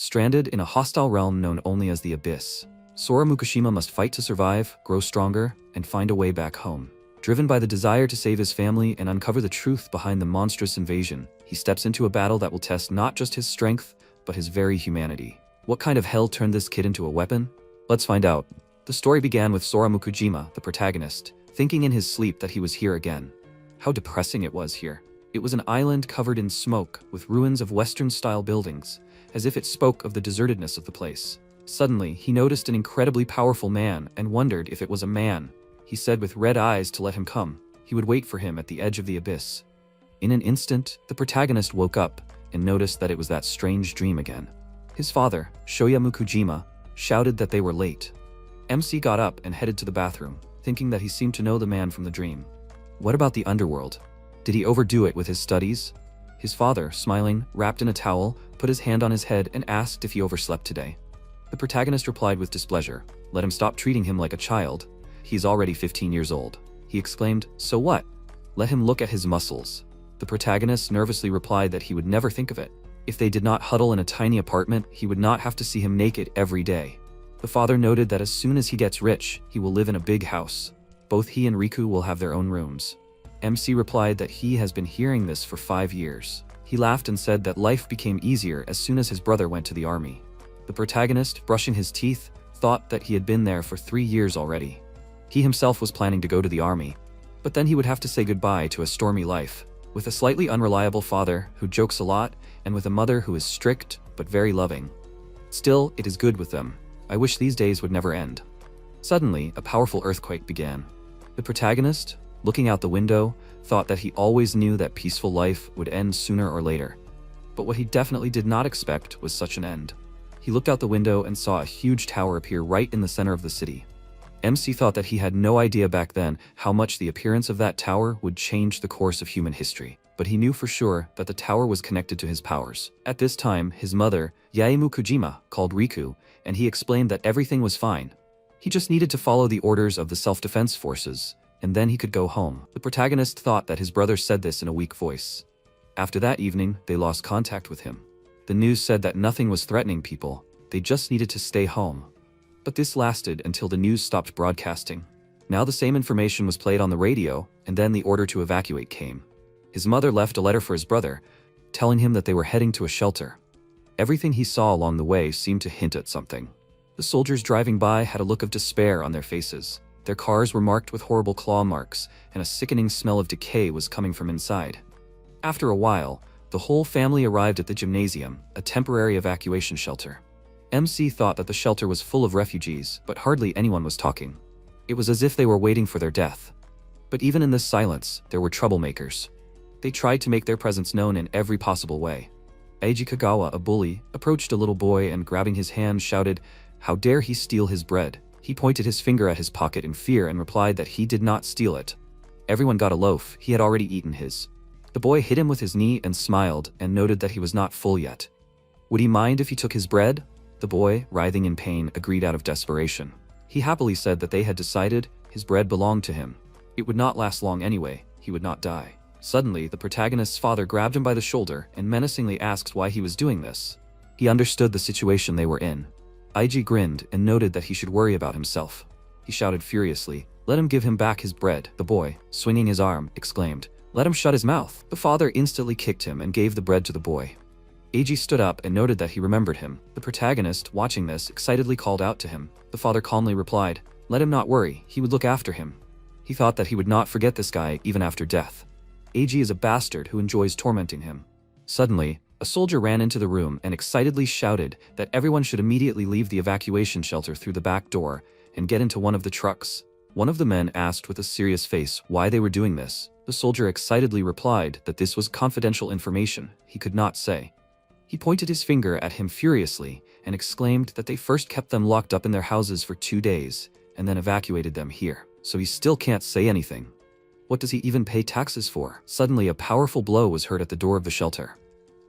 Stranded in a hostile realm known only as the Abyss, Sora Mukushima must fight to survive, grow stronger, and find a way back home. Driven by the desire to save his family and uncover the truth behind the monstrous invasion, he steps into a battle that will test not just his strength, but his very humanity. What kind of hell turned this kid into a weapon? Let's find out. The story began with Sora Mukujima, the protagonist, thinking in his sleep that he was here again. How depressing it was here. It was an island covered in smoke, with ruins of Western-style buildings, as if it spoke of the desertedness of the place. Suddenly, he noticed an incredibly powerful man and wondered if it was a man. He said with red eyes to let him come. He would wait for him at the edge of the abyss. In an instant, the protagonist woke up and noticed that it was that strange dream again. His father, Shoya Mukujima, shouted that they were late. MC got up and headed to the bathroom, thinking that he seemed to know the man from the dream. What about the underworld? Did he overdo it with his studies? His father, smiling, wrapped in a towel, put his hand on his head and asked if he overslept today. The protagonist replied with displeasure. Let him stop treating him like a child. He's already 15 years old. He exclaimed, so what? Let him look at his muscles. The protagonist nervously replied that he would never think of it. If they did not huddle in a tiny apartment, he would not have to see him naked every day. The father noted that as soon as he gets rich, he will live in a big house. Both he and Riku will have their own rooms. MC replied that he has been hearing this for 5 years. He laughed and said that life became easier as soon as his brother went to the army. The protagonist, brushing his teeth, thought that he had been there for 3 years already. He himself was planning to go to the army, but then he would have to say goodbye to a stormy life, with a slightly unreliable father who jokes a lot, and with a mother who is strict but very loving. Still, it is good with them. I wish these days would never end. Suddenly, a powerful earthquake began. The protagonist, looking out the window, thought that he always knew that peaceful life would end sooner or later. But what he definitely did not expect was such an end. He looked out the window and saw a huge tower appear right in the center of the city. MC thought that he had no idea back then how much the appearance of that tower would change the course of human history, but he knew for sure that the tower was connected to his powers. At this time, his mother, Yae Mukujima, called Riku, and he explained that everything was fine. He just needed to follow the orders of the self-defense forces, and then he could go home. The protagonist thought that his brother said this in a weak voice. After that evening, they lost contact with him. The news said that nothing was threatening people, they just needed to stay home. But this lasted until the news stopped broadcasting. Now the same information was played on the radio, and then the order to evacuate came. His mother left a letter for his brother, telling him that they were heading to a shelter. Everything he saw along the way seemed to hint at something. The soldiers driving by had a look of despair on their faces. Their cars were marked with horrible claw marks, and a sickening smell of decay was coming from inside. After a while, the whole family arrived at the gymnasium, a temporary evacuation shelter. MC thought that the shelter was full of refugees, but hardly anyone was talking. It was as if they were waiting for their death. But even in this silence, there were troublemakers. They tried to make their presence known in every possible way. Eiji Kagawa, a bully, approached a little boy and grabbing his hand shouted, "How dare he steal his bread?" He pointed his finger at his pocket in fear and replied that he did not steal it. Everyone got a loaf, he had already eaten his. The boy hit him with his knee and smiled and noted that he was not full yet. Would he mind if he took his bread? The boy, writhing in pain, agreed out of desperation. He happily said that they had decided his bread belonged to him. It would not last long anyway, he would not die. Suddenly, the protagonist's father grabbed him by the shoulder and menacingly asked why he was doing this. He understood the situation they were in. Eiji grinned and noted that he should worry about himself. He shouted furiously, "Let him give him back his bread." The boy, swinging his arm, exclaimed, "Let him shut his mouth." The father instantly kicked him and gave the bread to the boy. Eiji stood up and noted that he remembered him. The protagonist, watching this, excitedly called out to him. The father calmly replied, "Let him not worry, he would look after him." He thought that he would not forget this guy even after death. Eiji is a bastard who enjoys tormenting him. Suddenly, a soldier ran into the room and excitedly shouted that everyone should immediately leave the evacuation shelter through the back door and get into one of the trucks. One of the men asked with a serious face why they were doing this. The soldier excitedly replied that this was confidential information he could not say. He pointed his finger at him furiously and exclaimed that they first kept them locked up in their houses for 2 days and then evacuated them here. So he still can't say anything. What does he even pay taxes for? Suddenly a powerful blow was heard at the door of the shelter.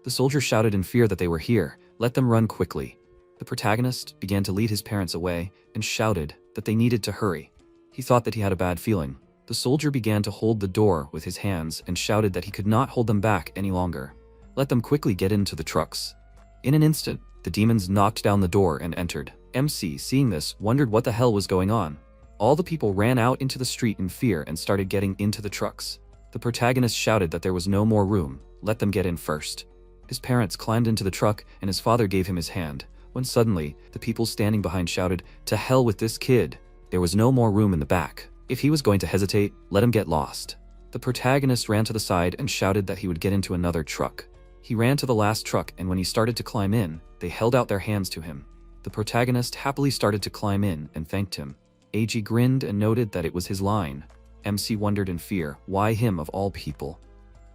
The soldier shouted in fear that they were here. Let them run quickly. The protagonist began to lead his parents away and shouted that they needed to hurry. He thought that he had a bad feeling. The soldier began to hold the door with his hands and shouted that he could not hold them back any longer. Let them quickly get into the trucks. In an instant, The demons knocked down the door and entered. MC, seeing this, wondered what the hell was going on. All the people ran out into the street in fear and started getting into the trucks. The protagonist shouted that there was no more room, let them get in first. His parents climbed into the truck and his father gave him his hand, when suddenly, the people standing behind shouted, "To hell with this kid." There was no more room in the back. If he was going to hesitate, let him get lost. The protagonist ran to the side and shouted that he would get into another truck. He ran to the last truck, and when he started to climb in, they held out their hands to him. The protagonist happily started to climb in and thanked him. AG grinned and noted that it was his line. MC wondered in fear, why him of all people?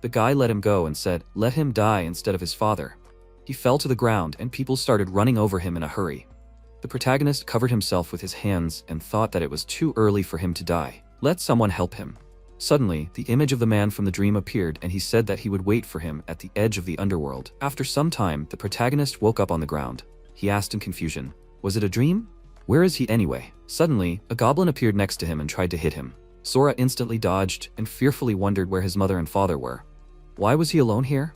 The guy let him go and said, let him die instead of his father. He fell to the ground and people started running over him in a hurry. The protagonist covered himself with his hands and thought that it was too early for him to die. Let someone help him. Suddenly, the image of the man from the dream appeared and he said that he would wait for him at the edge of the underworld. After some time, the protagonist woke up on the ground. He asked in confusion, was it a dream? Where is he anyway? Suddenly, a goblin appeared next to him and tried to hit him. Sora instantly dodged and fearfully wondered where his mother and father were. Why was he alone here?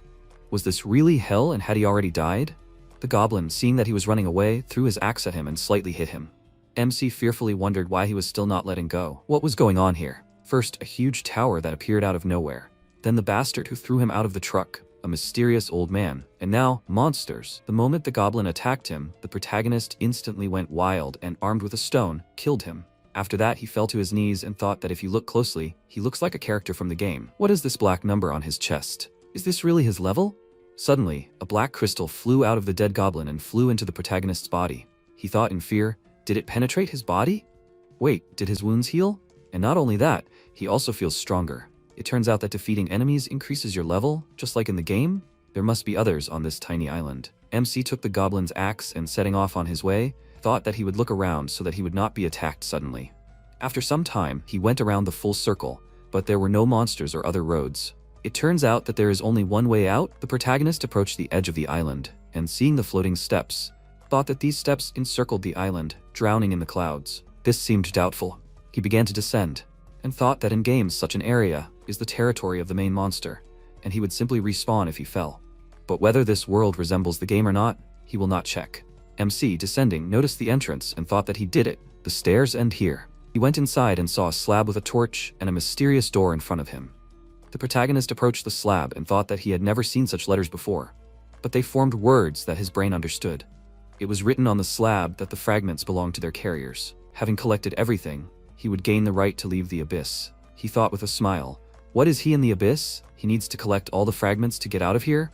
Was this really hell and had he already died? The goblin, seeing that he was running away, threw his axe at him and slightly hit him. MC fearfully wondered why he was still not letting go. What was going on here? First, a huge tower that appeared out of nowhere. Then the bastard who threw him out of the truck, a mysterious old man. And now, monsters. The moment the goblin attacked him, the protagonist instantly went wild and, armed with a stone, killed him. After that, he fell to his knees and thought that if you look closely, he looks like a character from the game. What is this black number on his chest? Is this really his level? Suddenly, a black crystal flew out of the dead goblin and flew into the protagonist's body. He thought in fear, did it penetrate his body? Wait, did his wounds heal? And not only that, he also feels stronger. It turns out that defeating enemies increases your level, just like in the game. There must be others on this tiny island. MC took the goblin's axe and setting off on his way, thought that he would look around so that he would not be attacked suddenly. After some time, he went around the full circle, but there were no monsters or other roads. It turns out that there is only one way out. The protagonist approached the edge of the island, and seeing the floating steps, thought that these steps encircled the island, drowning in the clouds. This seemed doubtful. He began to descend, and thought that in games such an area is the territory of the main monster, and he would simply respawn if he fell. But whether this world resembles the game or not, he will not check. MC, descending, noticed the entrance and thought that he did it. The stairs end here. He went inside and saw a slab with a torch and a mysterious door in front of him. The protagonist approached the slab and thought that he had never seen such letters before, but they formed words that his brain understood. It was written on the slab that the fragments belonged to their carriers. Having collected everything, he would gain the right to leave the abyss. He thought with a smile, what is he in the abyss? He needs to collect all the fragments to get out of here?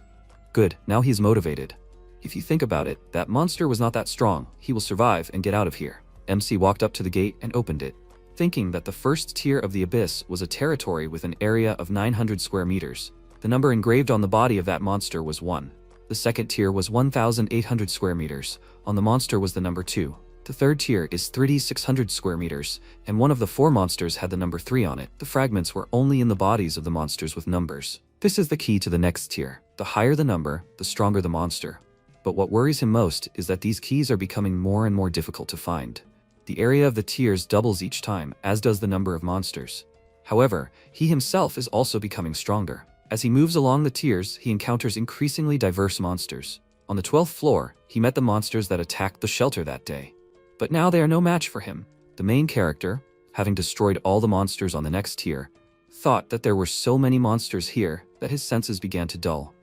Good, now he's motivated. If you think about it, that monster was not that strong. He will survive and get out of here. MC walked up to the gate and opened it, thinking that the first tier of the abyss was a territory with an area of 900 square meters. The number engraved on the body of that monster was 1. The second tier was 1,800 square meters. On the monster was the number 2. The third tier is 3,600 square meters, and one of the 4 monsters had the number 3 on it. The fragments were only in the bodies of the monsters with numbers. This is the key to the next tier. The higher the number, the stronger the monster. But what worries him most is that these keys are becoming more and more difficult to find. The area of the tiers doubles each time, as does the number of monsters. However, he himself is also becoming stronger. As he moves along the tiers, he encounters increasingly diverse monsters. On the 12th floor, he met the monsters that attacked the shelter that day. But now they are no match for him. The main character, having destroyed all the monsters on the next tier, thought that there were so many monsters here that his senses began to dull.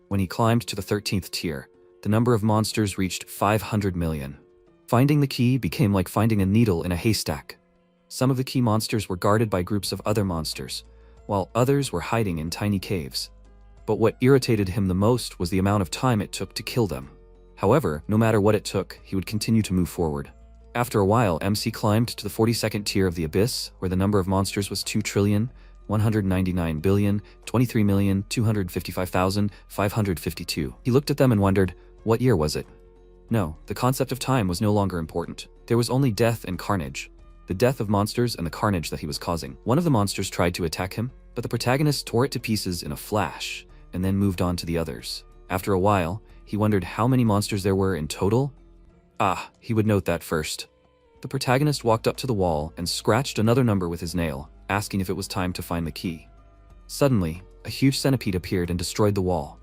When he climbed to the 13th tier, the number of monsters reached 500 million. Finding the key became like finding a needle in a haystack. Some of the key monsters were guarded by groups of other monsters, while others were hiding in tiny caves. But what irritated him the most was the amount of time it took to kill them. However, no matter what it took, he would continue to move forward. After a while, MC climbed to the 42nd tier of the abyss, where the number of monsters was 2,199,023,255,552. He looked at them and wondered, what year was it? No, the concept of time was no longer important. There was only death and carnage. The death of monsters and the carnage that he was causing. One of the monsters tried to attack him, but the protagonist tore it to pieces in a flash, and then moved on to the others. After a while, he wondered how many monsters there were in total. He would note that first. The protagonist walked up to the wall and scratched another number with his nail, asking if it was time to find the key. Suddenly, a huge centipede appeared and destroyed the wall.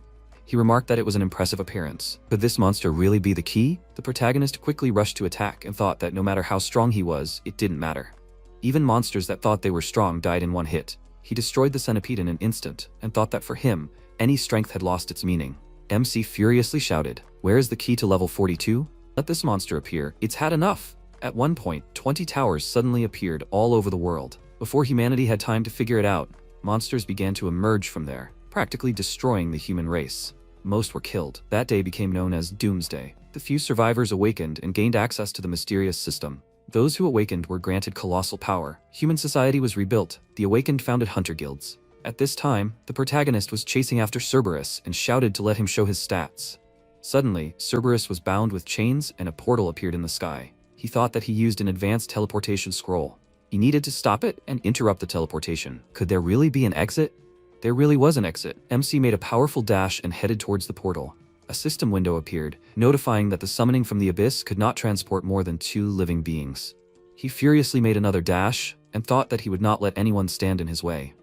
He remarked that it was an impressive appearance. Could this monster really be the key? The protagonist quickly rushed to attack and thought that no matter how strong he was, it didn't matter. Even monsters that thought they were strong died in one hit. He destroyed the centipede in an instant and thought that for him, any strength had lost its meaning. MC furiously shouted, "Where is the key to level 42? Let this monster appear. It's had enough." At one point, 20 towers suddenly appeared all over the world. Before humanity had time to figure it out, monsters began to emerge from there, practically destroying the human race. Most were killed. That day became known as Doomsday. The few survivors awakened and gained access to the mysterious system. Those who awakened were granted colossal power. Human society was rebuilt. The awakened founded hunter guilds. At this time, the protagonist was chasing after Cerberus and shouted to let him show his stats. Suddenly, Cerberus was bound with chains and a portal appeared in the sky. He thought that he used an advanced teleportation scroll. He needed to stop it and interrupt the teleportation. Could there really be an exit? There really was an exit. MC made a powerful dash and headed towards the portal. A system window appeared, notifying that the summoning from the abyss could not transport more than 2 living beings. He furiously made another dash and thought that he would not let anyone stand in his way.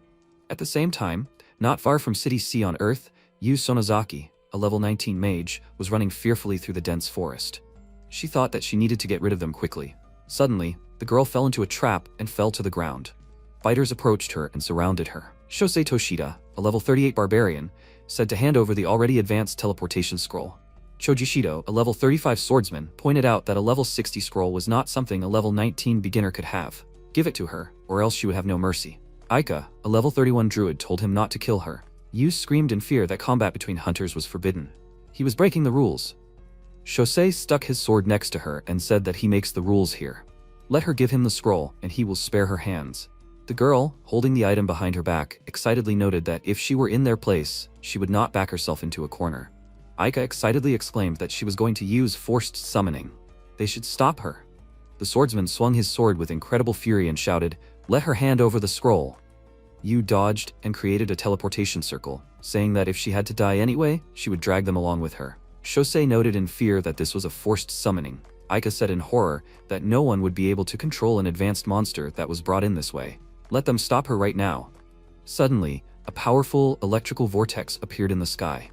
At the same time, not far from City C on Earth, Yu Sonozaki, a level 19 mage, was running fearfully through the dense forest. She thought that she needed to get rid of them quickly. Suddenly, the girl fell into a trap and fell to the ground. Fighters approached her and surrounded her. Shosei Toshida, a level 38 barbarian, said to hand over the already advanced teleportation scroll. Choji Shido, a level 35 swordsman, pointed out that a level 60 scroll was not something a level 19 beginner could have. Give it to her, or else she would have no mercy. Aika, a level 31 druid, told him not to kill her. Yu screamed in fear that combat between hunters was forbidden. He was breaking the rules. Shosei stuck his sword next to her and said that he makes the rules here. Let her give him the scroll, and he will spare her hands. The girl, holding the item behind her back, excitedly noted that if she were in their place, she would not back herself into a corner. Aika excitedly exclaimed that she was going to use forced summoning. They should stop her. The swordsman swung his sword with incredible fury and shouted, "Let her hand over the scroll." Yu dodged and created a teleportation circle, saying that if she had to die anyway, she would drag them along with her. Shosei noted in fear that this was a forced summoning. Aika said in horror that no one would be able to control an advanced monster that was brought in this way. Let them stop her right now. Suddenly, a powerful electrical vortex appeared in the sky.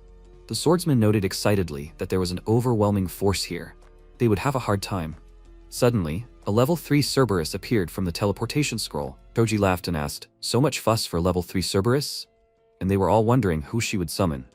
The swordsman noted excitedly that there was an overwhelming force here. They would have a hard time. Suddenly, a level 3 Cerberus appeared from the teleportation scroll. Choji laughed and asked, "So much fuss for level 3 Cerberus?" And they were all wondering who she would summon.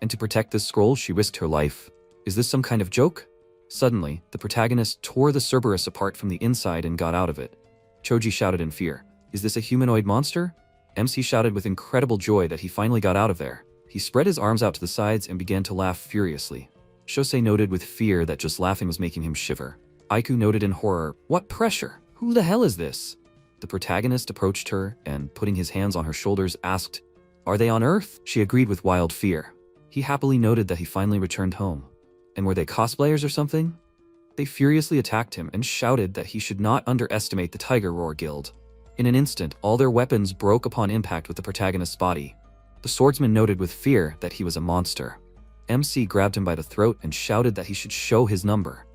And to protect this scroll, she risked her life. Is this some kind of joke? Suddenly, the protagonist tore the Cerberus apart from the inside and got out of it. Choji shouted in fear, "Is this a humanoid monster?" MC shouted with incredible joy that he finally got out of there. He spread his arms out to the sides and began to laugh furiously. Shosei noted with fear that just laughing was making him shiver. Aiku noted in horror, "What pressure? Who the hell is this?" The protagonist approached her and, putting his hands on her shoulders, asked, "Are they on Earth?" She agreed with wild fear. He happily noted that he finally returned home. And were they cosplayers or something? They furiously attacked him and shouted that he should not underestimate the Tiger Roar Guild. In an instant, all their weapons broke upon impact with the protagonist's body. The swordsman noted with fear that he was a monster. MC grabbed him by the throat and shouted that he should show his number.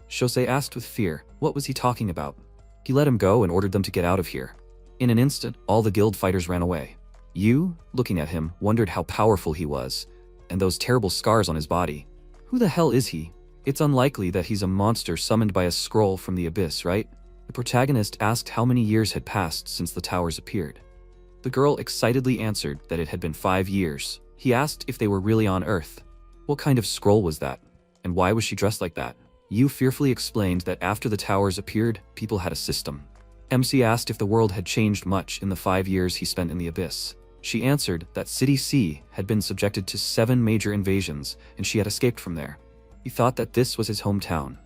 Shosei asked with fear, what was he talking about? He let him go and ordered them to get out of here. In an instant, all the guild fighters ran away. Yu, looking at him, wondered how powerful he was, and those terrible scars on his body. Who the hell is he? It's unlikely that he's a monster summoned by a scroll from the abyss, right? The protagonist asked how many years had passed since the towers appeared. The girl excitedly answered that it had been 5 years. He asked if they were really on Earth. What kind of scroll was that? And why was she dressed like that? Yu fearfully explained that after the towers appeared, people had a system. MC asked if the world had changed much in the 5 years he spent in the abyss. She answered that City C had been subjected to 7 major invasions and she had escaped from there. He thought that this was his hometown.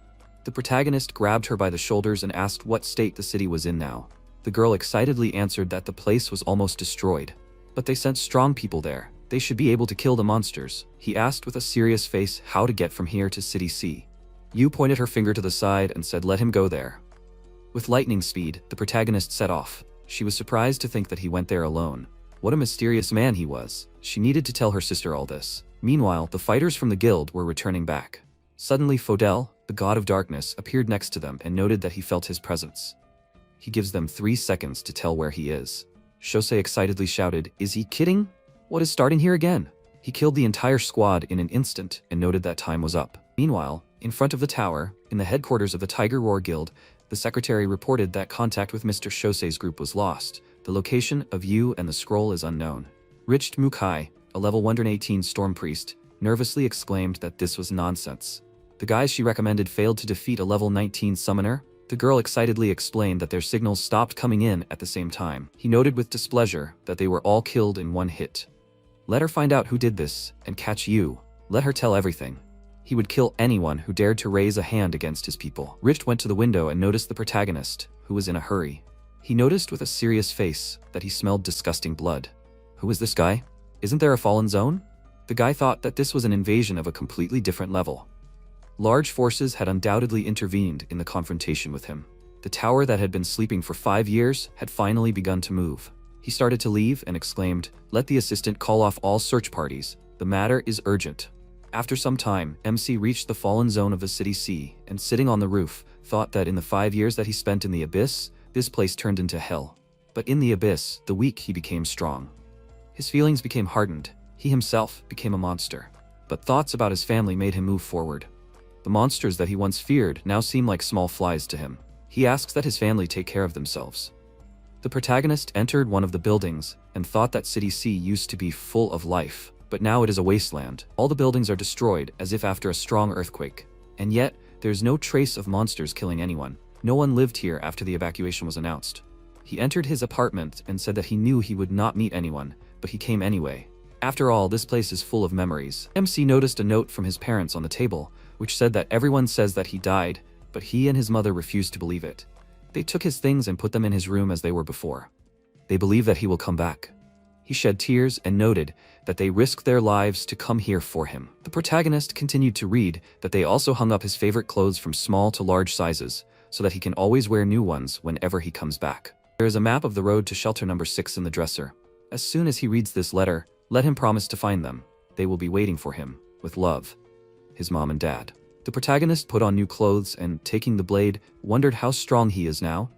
The protagonist grabbed her by the shoulders and asked what state the city was in now. The girl excitedly answered that the place was almost destroyed. But they sent strong people there. They should be able to kill the monsters. He asked with a serious face how to get from here to City C. Yu pointed her finger to the side and said let him go there. With lightning speed, the protagonist set off. She was surprised to think that he went there alone. What a mysterious man he was. She needed to tell her sister all this. Meanwhile, the fighters from the guild were returning back. Suddenly Fodel, the god of darkness, appeared next to them and noted that he felt his presence. He gives them 3 seconds to tell where he is. Shosei excitedly shouted, "Is he kidding? What is starting here again?" He killed the entire squad in an instant and noted that time was up. Meanwhile, in front of the tower, in the headquarters of the Tiger Roar Guild, the secretary reported that contact with Mr. Shosei's group was lost. The location of you and the scroll is unknown. Richard Mukai, a level 118 storm priest, nervously exclaimed that this was nonsense. The guys she recommended failed to defeat a level 19 summoner. The girl excitedly explained that their signals stopped coming in at the same time. He noted with displeasure that they were all killed in one hit. Let her find out who did this, and catch you. Let her tell everything. He would kill anyone who dared to raise a hand against his people. Richt went to the window and noticed the protagonist, who was in a hurry. He noticed with a serious face that he smelled disgusting blood. Who is this guy? Isn't there a fallen zone? The guy thought that this was an invasion of a completely different level. Large forces had undoubtedly intervened in the confrontation with him. The tower that had been sleeping for 5 years had finally begun to move. He started to leave and exclaimed, "Let the assistant call off all search parties. The matter is urgent." After some time, MC reached the fallen zone of the city sea and, sitting on the roof, thought that in the 5 years that he spent in the abyss, this place turned into hell. But in the abyss, the weak he became strong. His feelings became hardened. He himself became a monster. But thoughts about his family made him move forward. The monsters that he once feared now seem like small flies to him. He asks that his family take care of themselves. The protagonist entered one of the buildings and thought that City C used to be full of life, but now it is a wasteland. All the buildings are destroyed as if after a strong earthquake. And yet, there's no trace of monsters killing anyone. No one lived here after the evacuation was announced. He entered his apartment and said that he knew he would not meet anyone, but he came anyway. After all, this place is full of memories. MC noticed a note from his parents on the table, which said that everyone says that he died, but he and his mother refused to believe it. They took his things and put them in his room as they were before. They believe that he will come back. He shed tears and noted that they risked their lives to come here for him. The protagonist continued to read that they also hung up his favorite clothes from small to large sizes, so that he can always wear new ones whenever he comes back. There is a map of the road to shelter number 6 in the dresser. As soon as he reads this letter, let him promise to find them. They will be waiting for him. With love, his mom and dad. The protagonist put on new clothes and, taking the blade, wondered how strong he is now.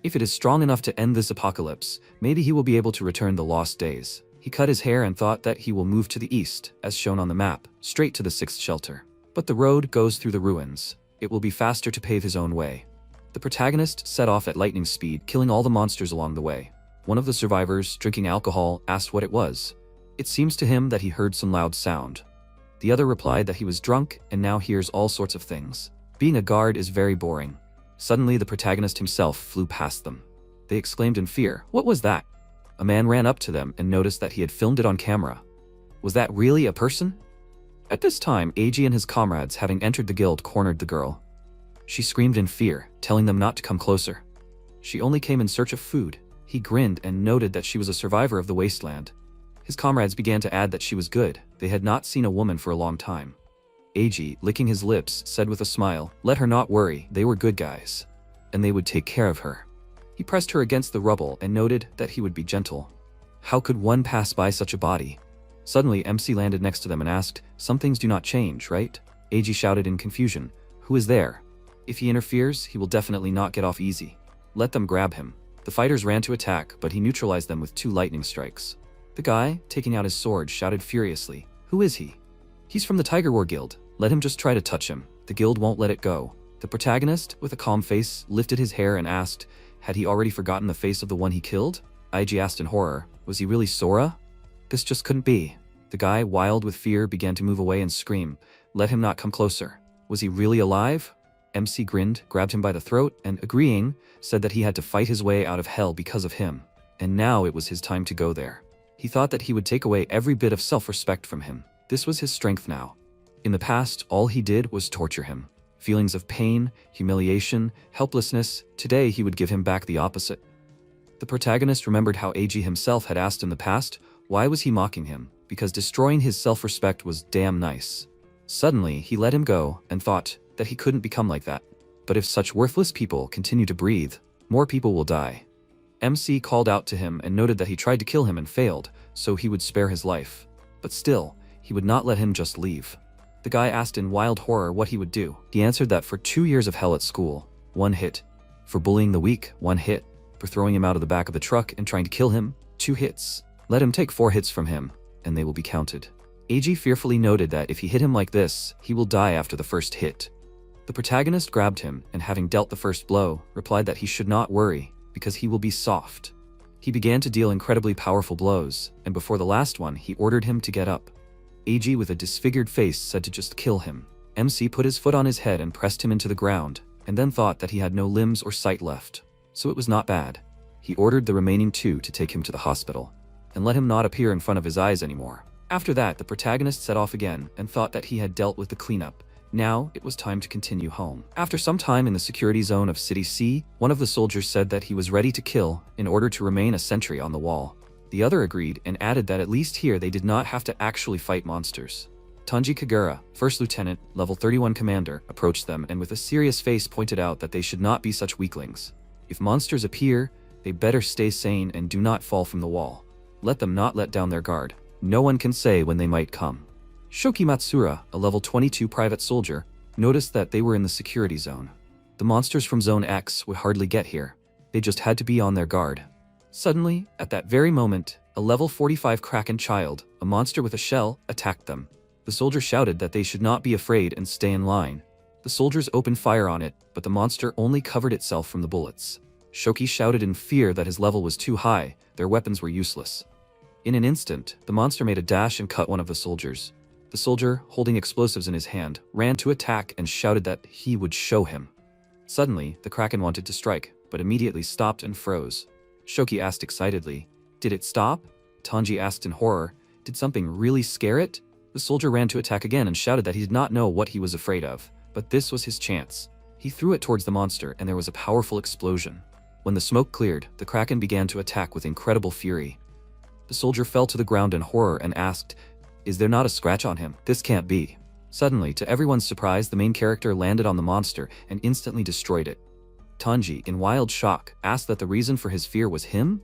If it is strong enough to end this apocalypse, maybe he will be able to return the lost days. He cut his hair and thought that he will move to the east, as shown on the map, straight to the 6th shelter. But the road goes through the ruins. It will be faster to pave his own way. The protagonist set off at lightning speed, killing all the monsters along the way. One of the survivors, drinking alcohol, asked what it was. It seems to him that he heard some loud sound. The other replied that he was drunk and now hears all sorts of things. Being a guard is very boring. Suddenly, the protagonist himself flew past them. They exclaimed in fear, "What was that?" A man ran up to them and noticed that he had filmed it on camera. Was that really a person? At this time, Eiji and his comrades, having entered the guild, cornered the girl. She screamed in fear, telling them not to come closer. She only came in search of food. He grinned and noted that she was a survivor of the wasteland. His comrades began to add that she was good. They had not seen a woman for a long time. Eiji, licking his lips, said with a smile, "Let her not worry, they were good guys. And they would take care of her." He pressed her against the rubble and noted that he would be gentle. How could one pass by such a body? Suddenly, MC landed next to them and asked, "Some things do not change, right?" Eiji shouted in confusion, "Who is there? If he interferes, he will definitely not get off easy. Let them grab him." The fighters ran to attack, but he neutralized them with 2 lightning strikes. The guy, taking out his sword, shouted furiously, "Who is he?" "He's from the Tiger War Guild. Let him just try to touch him. The guild won't let it go." The protagonist, with a calm face, lifted his hair and asked, had he already forgotten the face of the one he killed? Eiji asked in horror, was he really Sora? This just couldn't be. The guy, wild with fear, began to move away and scream, "Let him not come closer." Was he really alive? MC grinned, grabbed him by the throat, and, agreeing, said that he had to fight his way out of hell because of him. And now it was his time to go there. He thought that he would take away every bit of self-respect from him. This was his strength now. In the past, all he did was torture him. Feelings of pain, humiliation, helplessness, today he would give him back the opposite. The protagonist remembered how Eiji himself had asked in the past, why was he mocking him? Because destroying his self-respect was damn nice. Suddenly, he let him go and thought that he couldn't become like that. But if such worthless people continue to breathe, more people will die. MC called out to him and noted that he tried to kill him and failed, so he would spare his life. But still, he would not let him just leave. The guy asked in wild horror what he would do. He answered that for 2 years of hell at school, 1 hit. For bullying the weak, 1 hit. For throwing him out of the back of the truck and trying to kill him, 2 hits. Let him take 4 hits from him, and they will be counted. AG fearfully noted that if he hit him like this, he will die after the first hit. The protagonist grabbed him and, having dealt the first blow, replied that he should not worry, because he will be soft. He began to deal incredibly powerful blows, and before the last one, he ordered him to get up. AG, with a disfigured face, said to just kill him. MC put his foot on his head and pressed him into the ground, and then thought that he had no limbs or sight left, so it was not bad. He ordered the remaining two to take him to the hospital, and let him not appear in front of his eyes anymore. After that, the protagonist set off again and thought that he had dealt with the cleanup. Now, it was time to continue home. After some time in the security zone of City C, one of the soldiers said that he was ready to kill in order to remain a sentry on the wall. The other agreed and added that at least here they did not have to actually fight monsters. Tanji Kagura, First Lieutenant, Level 31 Commander, approached them and with a serious face pointed out that they should not be such weaklings. If monsters appear, they better stay sane and do not fall from the wall. Let them not let down their guard. No one can say when they might come. Shoki Matsura, a level 22 private soldier, noticed that they were in the security zone. The monsters from Zone X would hardly get here. They just had to be on their guard. Suddenly, at that very moment, a level 45 Kraken child, a monster with a shell, attacked them. The soldier shouted that they should not be afraid and stay in line. The soldiers opened fire on it, but the monster only covered itself from the bullets. Shoki shouted in fear that his level was too high, their weapons were useless. In an instant, the monster made a dash and cut one of the soldiers. The soldier, holding explosives in his hand, ran to attack and shouted that he would show him. Suddenly, the Kraken wanted to strike, but immediately stopped and froze. Shoki asked excitedly, "Did it stop?" Tanji asked in horror, "Did something really scare it?" The soldier ran to attack again and shouted that he did not know what he was afraid of, but this was his chance. He threw it towards the monster and there was a powerful explosion. When the smoke cleared, the Kraken began to attack with incredible fury. The soldier fell to the ground in horror and asked, "Is there not a scratch on him? This can't be." Suddenly, to everyone's surprise, the main character landed on the monster and instantly destroyed it. Tanji, in wild shock, asked that the reason for his fear was him?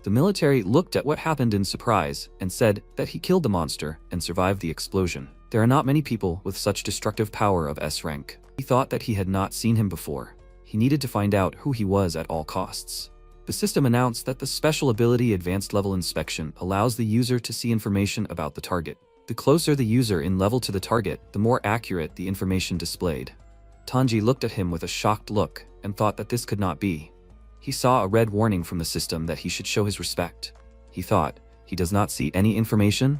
The military looked at what happened in surprise and said that he killed the monster and survived the explosion. There are not many people with such destructive power of S rank. He thought that he had not seen him before. He needed to find out who he was at all costs. The system announced that the special ability Advanced Level Inspection allows the user to see information about the target. The closer the user in level to the target, the more accurate the information displayed. Tanji looked at him with a shocked look and thought that this could not be. He saw a red warning from the system that he should show his respect. He thought, he does not see any information?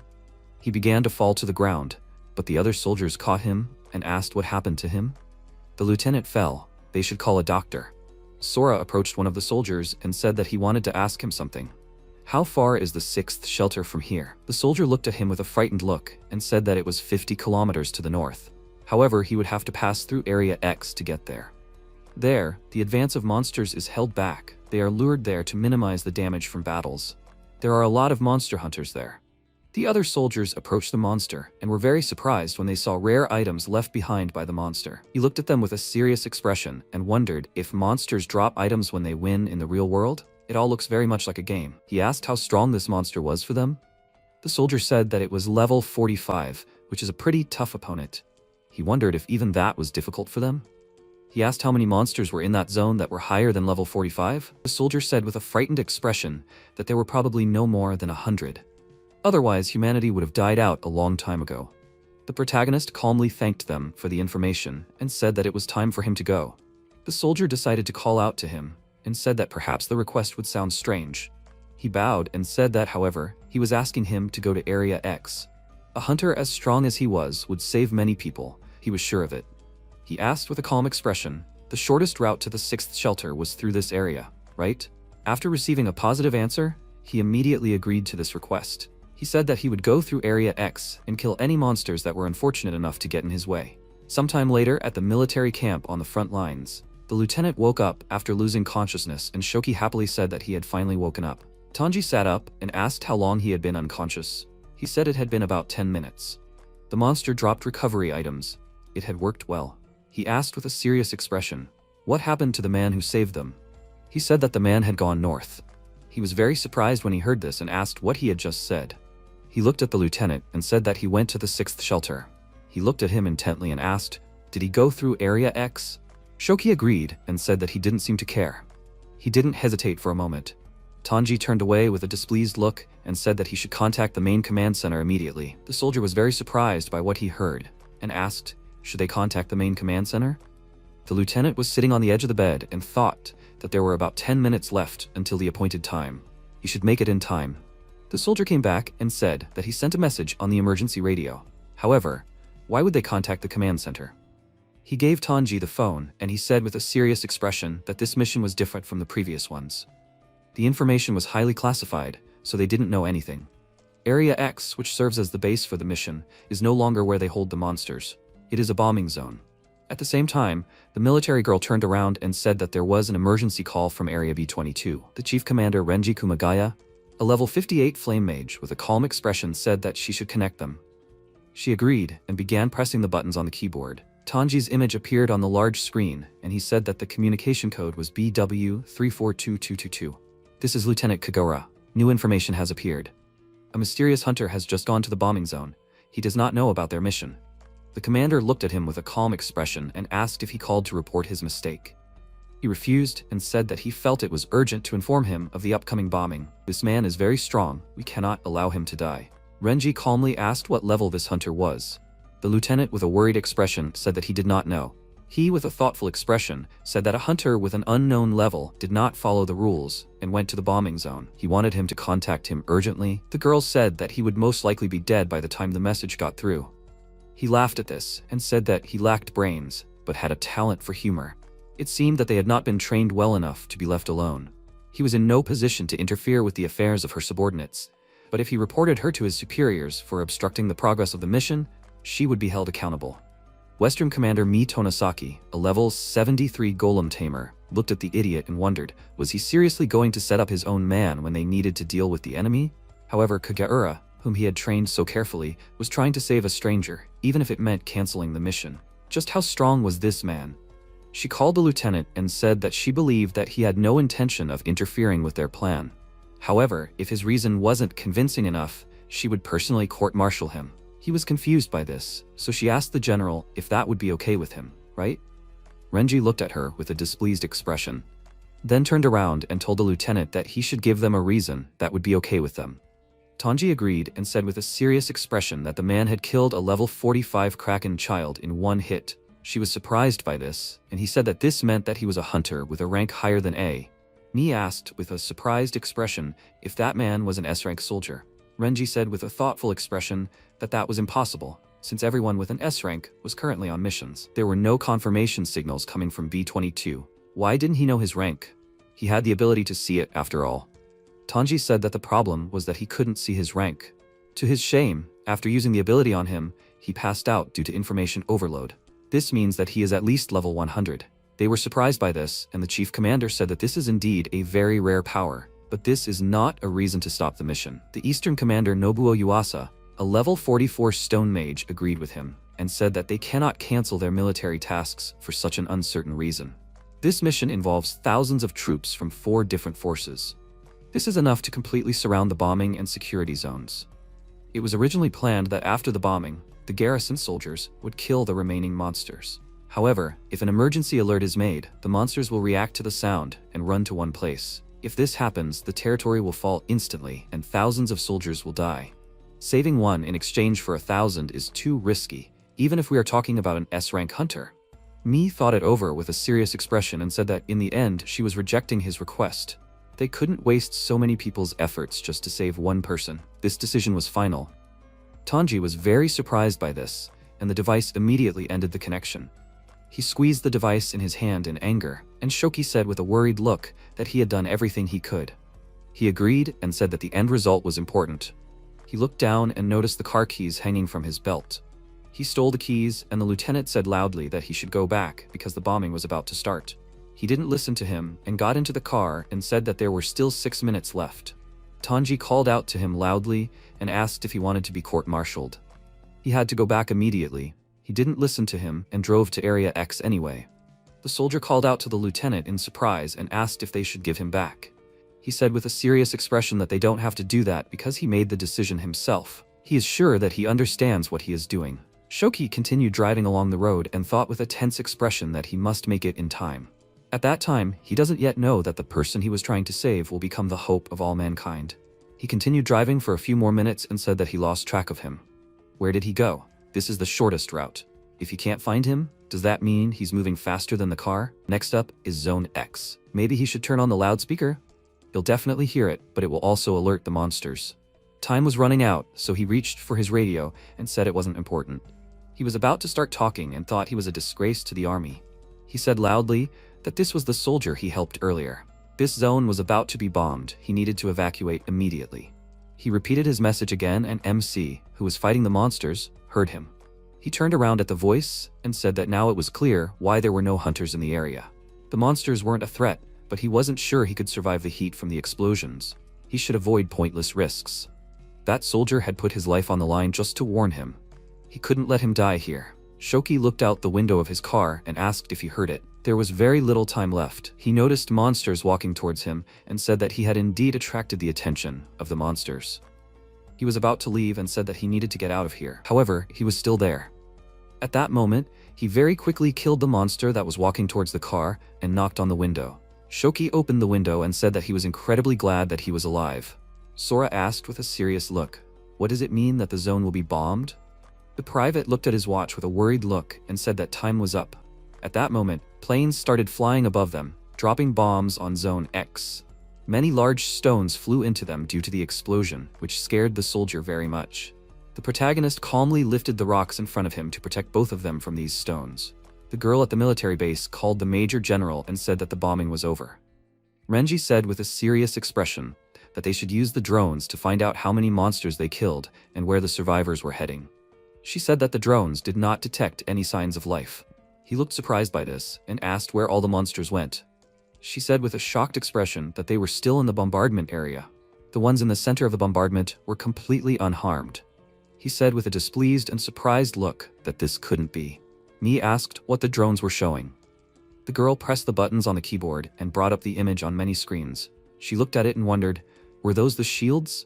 He began to fall to the ground, but the other soldiers caught him and asked what happened to him. The lieutenant fell. They should call a doctor. Sora approached one of the soldiers and said that he wanted to ask him something. "How far is the 6th shelter from here?" The soldier looked at him with a frightened look and said that it was 50 kilometers to the north. However, he would have to pass through Area X to get there. There, the advance of monsters is held back. They are lured there to minimize the damage from battles. There are a lot of monster hunters there. The other soldiers approached the monster and were very surprised when they saw rare items left behind by the monster. He looked at them with a serious expression and wondered if monsters drop items when they win in the real world. It all looks very much like a game. He asked how strong this monster was for them. The soldier said that it was level 45, which is a pretty tough opponent. He wondered if even that was difficult for them. He asked how many monsters were in that zone that were higher than level 45. The soldier said with a frightened expression that there were probably no more than 100. Otherwise, humanity would have died out a long time ago. The protagonist calmly thanked them for the information and said that it was time for him to go. The soldier decided to call out to him and said that perhaps the request would sound strange. He bowed and said that, however, he was asking him to go to Area X. A hunter as strong as he was would save many people. He was sure of it. He asked with a calm expression, "The shortest route to the 6th shelter was through this area, right?" After receiving a positive answer, he immediately agreed to this request. He said that he would go through Area X and kill any monsters that were unfortunate enough to get in his way. Sometime later, at the military camp on the front lines, the lieutenant woke up after losing consciousness and Shoki happily said that he had finally woken up. Tanji sat up and asked how long he had been unconscious. He said it had been about 10 minutes. The monster dropped recovery items. It had worked well. He asked with a serious expression, "What happened to the man who saved them?" He said that the man had gone north. He was very surprised when he heard this and asked what he had just said. He looked at the lieutenant and said that he went to the 6th shelter. He looked at him intently and asked, "Did he go through Area X?" Shoki agreed and said that he didn't seem to care. He didn't hesitate for a moment. Tanji turned away with a displeased look and said that he should contact the main command center immediately. The soldier was very surprised by what he heard and asked, should they contact the main command center? The lieutenant was sitting on the edge of the bed and thought that there were about 10 minutes left until the appointed time. He should make it in time. The soldier came back and said that he sent a message on the emergency radio. However, why would they contact the command center? He gave Tanji the phone and he said with a serious expression that this mission was different from the previous ones. The information was highly classified, so they didn't know anything. Area X, which serves as the base for the mission, is no longer where they hold the monsters. It is a bombing zone. At the same time, the military girl turned around and said that there was an emergency call from Area B-22. The chief commander, Renji Kumagaya, a level 58 flame mage with a calm expression, said that she should connect them. She agreed and began pressing the buttons on the keyboard. Tanji's image appeared on the large screen, and he said that the communication code was BW342222. This is Lieutenant Kagura. New information has appeared. A mysterious hunter has just gone to the bombing zone. He does not know about their mission. The commander looked at him with a calm expression and asked if he called to report his mistake. He refused and said that he felt it was urgent to inform him of the upcoming bombing. This man is very strong. We cannot allow him to die. Renji calmly asked what level this hunter was. The lieutenant with a worried expression said that he did not know. He, with a thoughtful expression, said that a hunter with an unknown level did not follow the rules and went to the bombing zone. He wanted him to contact him urgently. The girl said that he would most likely be dead by the time the message got through. He laughed at this and said that he lacked brains, but had a talent for humor. It seemed that they had not been trained well enough to be left alone. He was in no position to interfere with the affairs of her subordinates, but if he reported her to his superiors for obstructing the progress of the mission, she would be held accountable. Western Commander Mi Tonosaki, a level 73 golem tamer, looked at the idiot and wondered, was he seriously going to set up his own man when they needed to deal with the enemy? However, Kagura, whom he had trained so carefully, was trying to save a stranger, even if it meant canceling the mission. Just how strong was this man? She called the lieutenant and said that she believed that he had no intention of interfering with their plan. However, if his reason wasn't convincing enough, she would personally court-martial him. He was confused by this, so she asked the general if that would be okay with him, right? Renji looked at her with a displeased expression, then turned around and told the lieutenant that he should give them a reason that would be okay with them. Tanji agreed and said with a serious expression that the man had killed a level 45 Kraken child in one hit. She was surprised by this, and he said that this meant that he was a hunter with a rank higher than A. Mi asked with a surprised expression if that man was an S-rank soldier. Renji said with a thoughtful expression that that was impossible, since everyone with an S-rank was currently on missions. There were no confirmation signals coming from B-22. Why didn't he know his rank? He had the ability to see it after all. Tanji said that the problem was that he couldn't see his rank. To his shame, after using the ability on him, he passed out due to information overload. This means that he is at least level 100. They were surprised by this, and the chief commander said that this is indeed a very rare power, but this is not a reason to stop the mission. The Eastern Commander Nobuo Yuasa, a level 44 stone mage, agreed with him, and said that they cannot cancel their military tasks for such an uncertain reason. This mission involves thousands of troops from 4 different forces. This is enough to completely surround the bombing and security zones. It was originally planned that after the bombing, the garrison soldiers would kill the remaining monsters. However, if an emergency alert is made, the monsters will react to the sound and run to one place. If this happens, the territory will fall instantly and thousands of soldiers will die. Saving one in exchange for 1,000 is too risky, even if we are talking about an S-rank hunter. Mi thought it over with a serious expression and said that in the end she was rejecting his request. They couldn't waste so many people's efforts just to save one person. This decision was final. Tanji was very surprised by this, and the device immediately ended the connection. He squeezed the device in his hand in anger, and Shoki said with a worried look that he had done everything he could. He agreed and said that the end result was important. He looked down and noticed the car keys hanging from his belt. He stole the keys, and the lieutenant said loudly that he should go back because the bombing was about to start. He didn't listen to him and got into the car and said that there were still 6 minutes left. Tanji called out to him loudly and asked if he wanted to be court-martialed. He had to go back immediately. He didn't listen to him and drove to Area X anyway. The soldier called out to the lieutenant in surprise and asked if they should give him back. He said with a serious expression that they don't have to do that because he made the decision himself. He is sure that he understands what he is doing. Shoki continued driving along the road and thought with a tense expression that he must make it in time. At that time, he doesn't yet know that the person he was trying to save will become the hope of all mankind. He continued driving for a few more minutes and said that he lost track of him. Where did he go? This is the shortest route. If you can't find him, does that mean he's moving faster than the car? Next up is Zone X. Maybe he should turn on the loudspeaker? He'll definitely hear it, but it will also alert the monsters. Time was running out, so he reached for his radio and said it wasn't important. He was about to start talking and thought he was a disgrace to the army. He said loudly that this was the soldier he helped earlier. This zone was about to be bombed. He needed to evacuate immediately. He repeated his message again, and MC, who was fighting the monsters, heard him. He turned around at the voice and said that now it was clear why there were no hunters in the area. The monsters weren't a threat, but he wasn't sure he could survive the heat from the explosions. He should avoid pointless risks. That soldier had put his life on the line just to warn him. He couldn't let him die here. Shoki looked out the window of his car and asked if he heard it. There was very little time left. He noticed monsters walking towards him and said that he had indeed attracted the attention of the monsters. He was about to leave and said that he needed to get out of here. However, he was still there. At that moment, he very quickly killed the monster that was walking towards the car and knocked on the window. Shoki opened the window and said that he was incredibly glad that he was alive. Sora asked with a serious look, "What does it mean that the zone will be bombed?" The private looked at his watch with a worried look and said that time was up. At that moment, planes started flying above them, dropping bombs on Zone X. Many large stones flew into them due to the explosion, which scared the soldier very much. The protagonist calmly lifted the rocks in front of him to protect both of them from these stones. The girl at the military base called the major general and said that the bombing was over. Renji said with a serious expression that they should use the drones to find out how many monsters they killed and where the survivors were heading. She said that the drones did not detect any signs of life. He looked surprised by this and asked where all the monsters went. She said with a shocked expression that they were still in the bombardment area. The ones in the center of the bombardment were completely unharmed. He said with a displeased and surprised look that this couldn't be. Mi asked what the drones were showing. The girl pressed the buttons on the keyboard and brought up the image on many screens. She looked at it and wondered, were those the shields?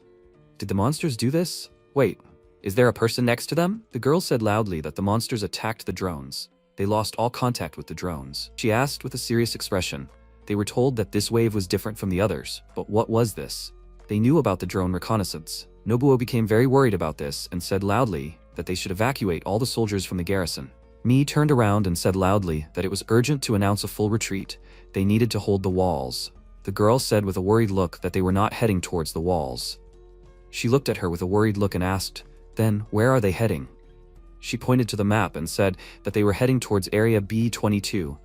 Did the monsters do this? Wait, is there a person next to them? The girl said loudly that the monsters attacked the drones. They lost all contact with the drones. She asked with a serious expression. They were told that this wave was different from the others, but what was this? They knew about the drone reconnaissance. Nobuo became very worried about this and said loudly that they should evacuate all the soldiers from the garrison. Mi turned around and said loudly that it was urgent to announce a full retreat. They needed to hold the walls. The girl said with a worried look that they were not heading towards the walls. She looked at her with a worried look and asked, "Then, where are they heading?" She pointed to the map and said that they were heading towards Area B22.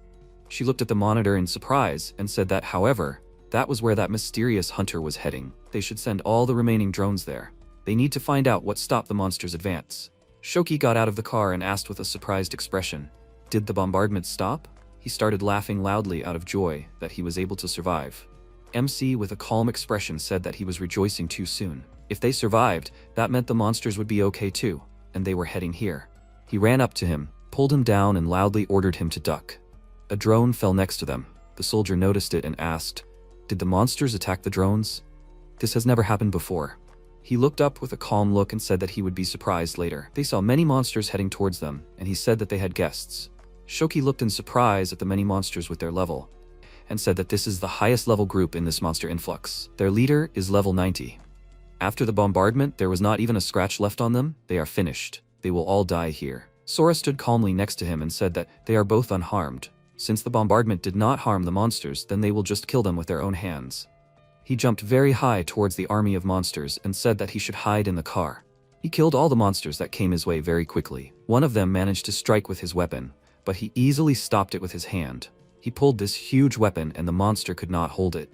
She looked at the monitor in surprise and said that, however, that was where that mysterious hunter was heading. They should send all the remaining drones there. They need to find out what stopped the monster's advance. Shoki got out of the car and asked with a surprised expression, "Did the bombardment stop?" He started laughing loudly out of joy that he was able to survive. MC with a calm expression said that he was rejoicing too soon. If they survived, that meant the monsters would be okay too, and they were heading here. He ran up to him, pulled him down and loudly ordered him to duck. A drone fell next to them. The soldier noticed it and asked, "Did the monsters attack the drones?" This has never happened before. He looked up with a calm look and said that he would be surprised later. They saw many monsters heading towards them, and he said that they had guests. Shoki looked in surprise at the many monsters with their level, and said that this is the highest level group in this monster influx. Their leader is level 90. After the bombardment, there was not even a scratch left on them. They are finished. They will all die here. Sora stood calmly next to him and said that they are both unharmed. Since the bombardment did not harm the monsters, then they will just kill them with their own hands. He jumped very high towards the army of monsters and said that he should hide in the car. He killed all the monsters that came his way very quickly. One of them managed to strike with his weapon, but he easily stopped it with his hand. He pulled this huge weapon and the monster could not hold it.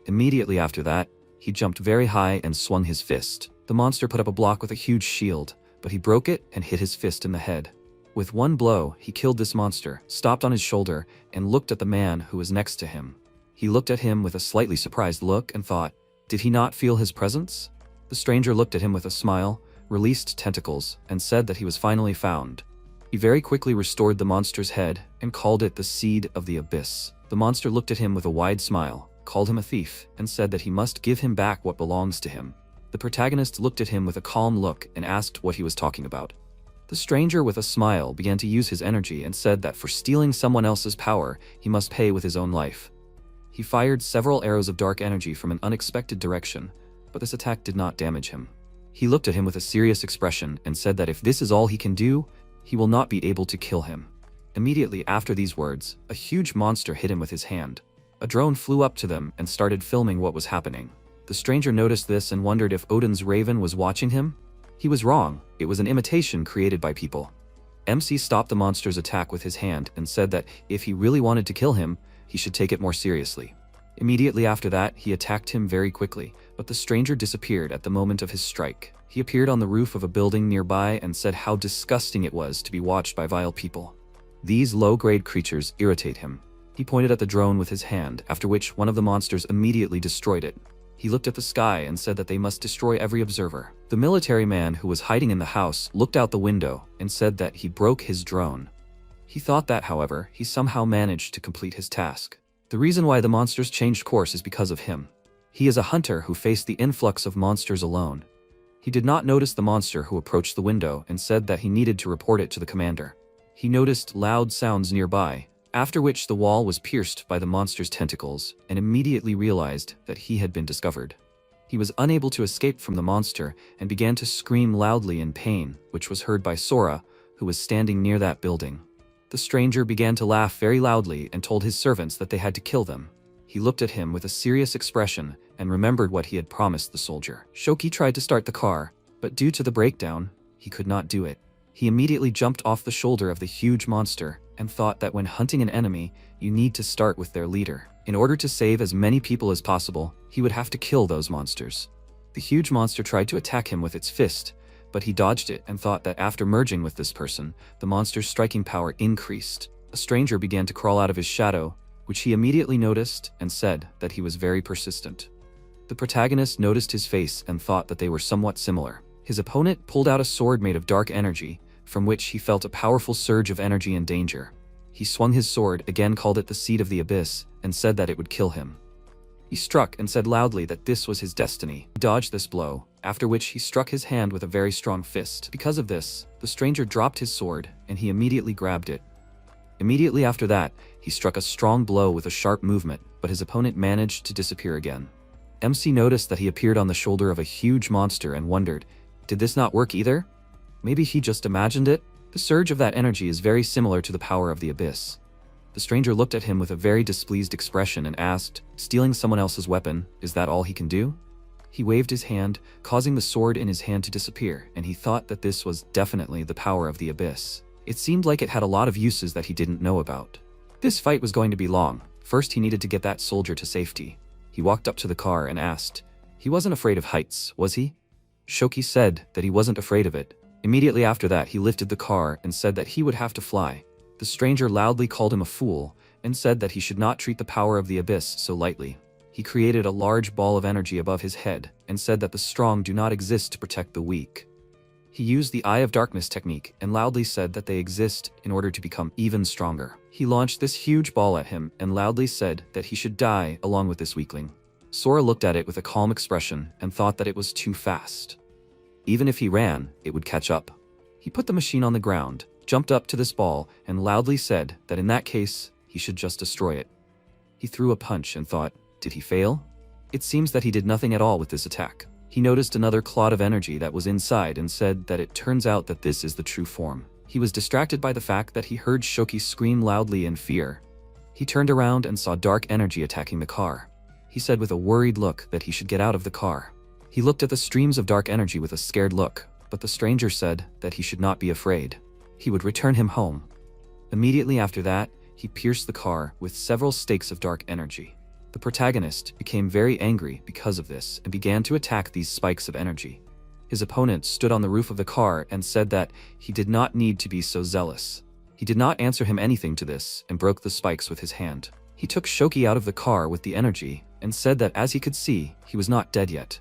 Immediately after that, he jumped very high and swung his fist. The monster put up a block with a huge shield, but he broke it and hit his fist in the head. With one blow, he killed this monster, stopped on his shoulder, and looked at the man who was next to him. He looked at him with a slightly surprised look and thought, did he not feel his presence? The stranger looked at him with a smile, released tentacles, and said that he was finally found. He very quickly restored the monster's head and called it the Seed of the Abyss. The monster looked at him with a wide smile, called him a thief, and said that he must give him back what belongs to him. The protagonist looked at him with a calm look and asked what he was talking about. The stranger with a smile began to use his energy and said that for stealing someone else's power, he must pay with his own life. He fired several arrows of dark energy from an unexpected direction, but this attack did not damage him. He looked at him with a serious expression and said that if this is all he can do, he will not be able to kill him. Immediately after these words, a huge monster hit him with his hand. A drone flew up to them and started filming what was happening. The stranger noticed this and wondered if Odin's raven was watching him. He was wrong, it was an imitation created by people. MC stopped the monster's attack with his hand and said that if he really wanted to kill him, he should take it more seriously. Immediately after that, he attacked him very quickly, but the stranger disappeared at the moment of his strike. He appeared on the roof of a building nearby and said how disgusting it was to be watched by vile people. These low-grade creatures irritate him. He pointed at the drone with his hand, after which one of the monsters immediately destroyed it. He looked at the sky and said that they must destroy every observer. The military man who was hiding in the house looked out the window and said that he broke his drone. He thought that, however, he somehow managed to complete his task. The reason why the monsters changed course is because of him. He is a hunter who faced the influx of monsters alone. He did not notice the monster who approached the window and said that he needed to report it to the commander. He noticed loud sounds nearby, after which the wall was pierced by the monster's tentacles and immediately realized that he had been discovered. He was unable to escape from the monster and began to scream loudly in pain, which was heard by Sora, who was standing near that building. The stranger began to laugh very loudly and told his servants that they had to kill them. He looked at him with a serious expression and remembered what he had promised the soldier. Shoki tried to start the car, but due to the breakdown, he could not do it. He immediately jumped off the shoulder of the huge monster and thought that when hunting an enemy, you need to start with their leader. In order to save as many people as possible, he would have to kill those monsters. The huge monster tried to attack him with its fist, but he dodged it and thought that after merging with this person, the monster's striking power increased. A stranger began to crawl out of his shadow, which he immediately noticed and said that he was very persistent. The protagonist noticed his face and thought that they were somewhat similar. His opponent pulled out a sword made of dark energy, from which he felt a powerful surge of energy and danger. He swung his sword, again called it the Seed of the Abyss, and said that it would kill him. He struck and said loudly that this was his destiny. He dodged this blow, after which he struck his hand with a very strong fist. Because of this, the stranger dropped his sword, and he immediately grabbed it. Immediately after that, he struck a strong blow with a sharp movement, but his opponent managed to disappear again. MC noticed that he appeared on the shoulder of a huge monster and wondered, did this not work either? Maybe he just imagined it? The surge of that energy is very similar to the power of the abyss. The stranger looked at him with a very displeased expression and asked, stealing someone else's weapon, is that all he can do? He waved his hand, causing the sword in his hand to disappear, and he thought that this was definitely the power of the abyss. It seemed like it had a lot of uses that he didn't know about. This fight was going to be long. First, he needed to get that soldier to safety. He walked up to the car and asked, he wasn't afraid of heights, was he? Shoki said that he wasn't afraid of it. Immediately after that, he lifted the car and said that he would have to fly. The stranger loudly called him a fool and said that he should not treat the power of the abyss so lightly. He created a large ball of energy above his head and said that the strong do not exist to protect the weak. He used the Eye of Darkness technique and loudly said that they exist in order to become even stronger. He launched this huge ball at him and loudly said that he should die along with this weakling. Sora looked at it with a calm expression and thought that it was too fast. Even if he ran, it would catch up. He put the machine on the ground, jumped up to this ball, and loudly said that in that case, he should just destroy it. He threw a punch and thought, did he fail? It seems that he did nothing at all with this attack. He noticed another clot of energy that was inside and said that it turns out that this is the true form. He was distracted by the fact that he heard Shoki scream loudly in fear. He turned around and saw dark energy attacking the car. He said with a worried look that he should get out of the car. He looked at the streams of dark energy with a scared look, but the stranger said that he should not be afraid. He would return him home. Immediately after that, he pierced the car with several stakes of dark energy. The protagonist became very angry because of this and began to attack these spikes of energy. His opponent stood on the roof of the car and said that he did not need to be so zealous. He did not answer him anything to this and broke the spikes with his hand. He took Shoki out of the car with the energy and said that as he could see, he was not dead yet.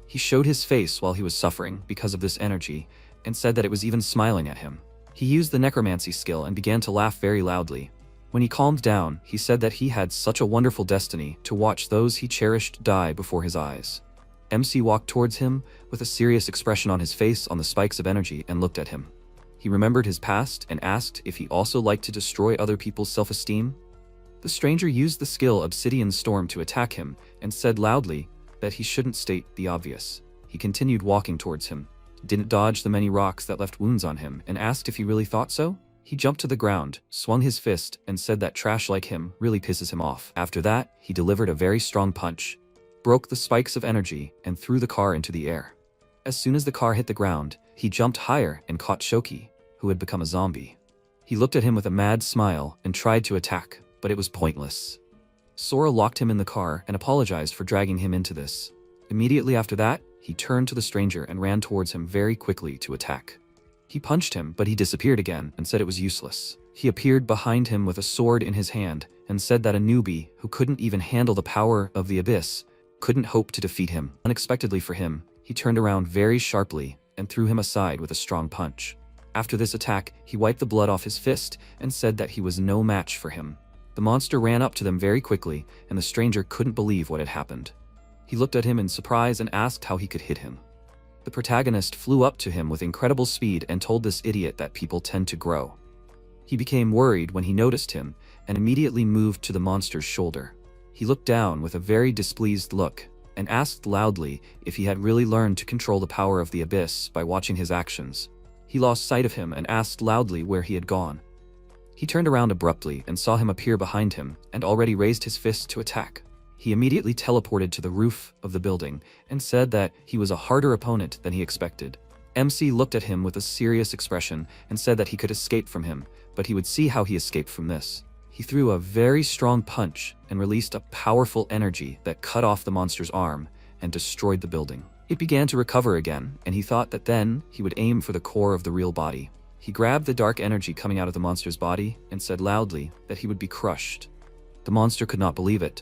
He showed his face while he was suffering because of this energy and said that it was even smiling at him. He used the necromancy skill and began to laugh very loudly. When he calmed down, he said that he had such a wonderful destiny to watch those he cherished die before his eyes. MC walked towards him with a serious expression on his face on the spikes of energy and looked at him. He He remembered his past and asked if he also liked to destroy other people's self-esteem. The stranger used the skill Obsidian Storm to attack him and said loudly that he shouldn't state the obvious. He continued walking towards him, didn't dodge the many rocks that left wounds on him, and asked if he really thought so. He jumped to the ground, swung his fist, and said that trash like him really pisses him off. After that, he delivered a very strong punch, broke the spikes of energy, and threw the car into the air. As soon as the car hit the ground, he jumped higher and caught Shoki, who had become a zombie. He looked at him with a mad smile and tried to attack, but it was pointless. Sora locked him in the car and apologized for dragging him into this. Immediately after that, he turned to the stranger and ran towards him very quickly to attack. He punched him, but he disappeared again and said it was useless. He appeared behind him with a sword in his hand and said that a newbie who couldn't even handle the power of the abyss couldn't hope to defeat him. Unexpectedly for him, he turned around very sharply and threw him aside with a strong punch. After this attack, he wiped the blood off his fist and said that he was no match for him. The monster ran up to them very quickly, and the stranger couldn't believe what had happened. He looked at him in surprise and asked how he could hit him. The protagonist flew up to him with incredible speed and told this idiot that people tend to grow. He became worried when he noticed him and immediately moved to the monster's shoulder. He looked down with a very displeased look and asked loudly if he had really learned to control the power of the abyss by watching his actions. He lost sight of him and asked loudly where he had gone. He turned around abruptly and saw him appear behind him and already raised his fist to attack. He immediately teleported to the roof of the building and said that he was a harder opponent than he expected. MC looked at him with a serious expression and said that he could escape from him, but he would see how he escaped from this. He threw a very strong punch and released a powerful energy that cut off the monster's arm and destroyed the building. It began to recover again, and he thought that then he would aim for the core of the real body. He grabbed the dark energy coming out of the monster's body and said loudly that he would be crushed. The monster could not believe it.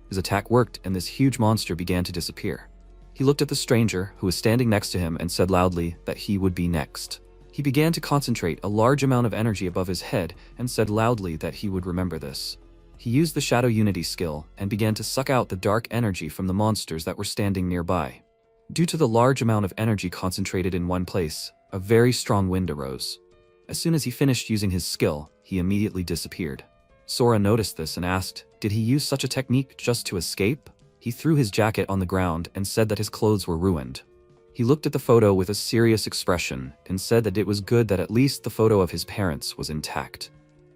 His attack worked, and this huge monster began to disappear. He looked at the stranger, who was standing next to him, and said loudly that he would be next. He began to concentrate a large amount of energy above his head and said loudly that he would remember this. He used the Shadow Unity skill and began to suck out the dark energy from the monsters that were standing nearby. Due to the large amount of energy concentrated in one place, a very strong wind arose. As soon as he finished using his skill, he immediately disappeared. Sora noticed this and asked, did he use such a technique just to escape? He threw his jacket on the ground and said that his clothes were ruined. He looked at the photo with a serious expression and said that it was good that at least the photo of his parents was intact.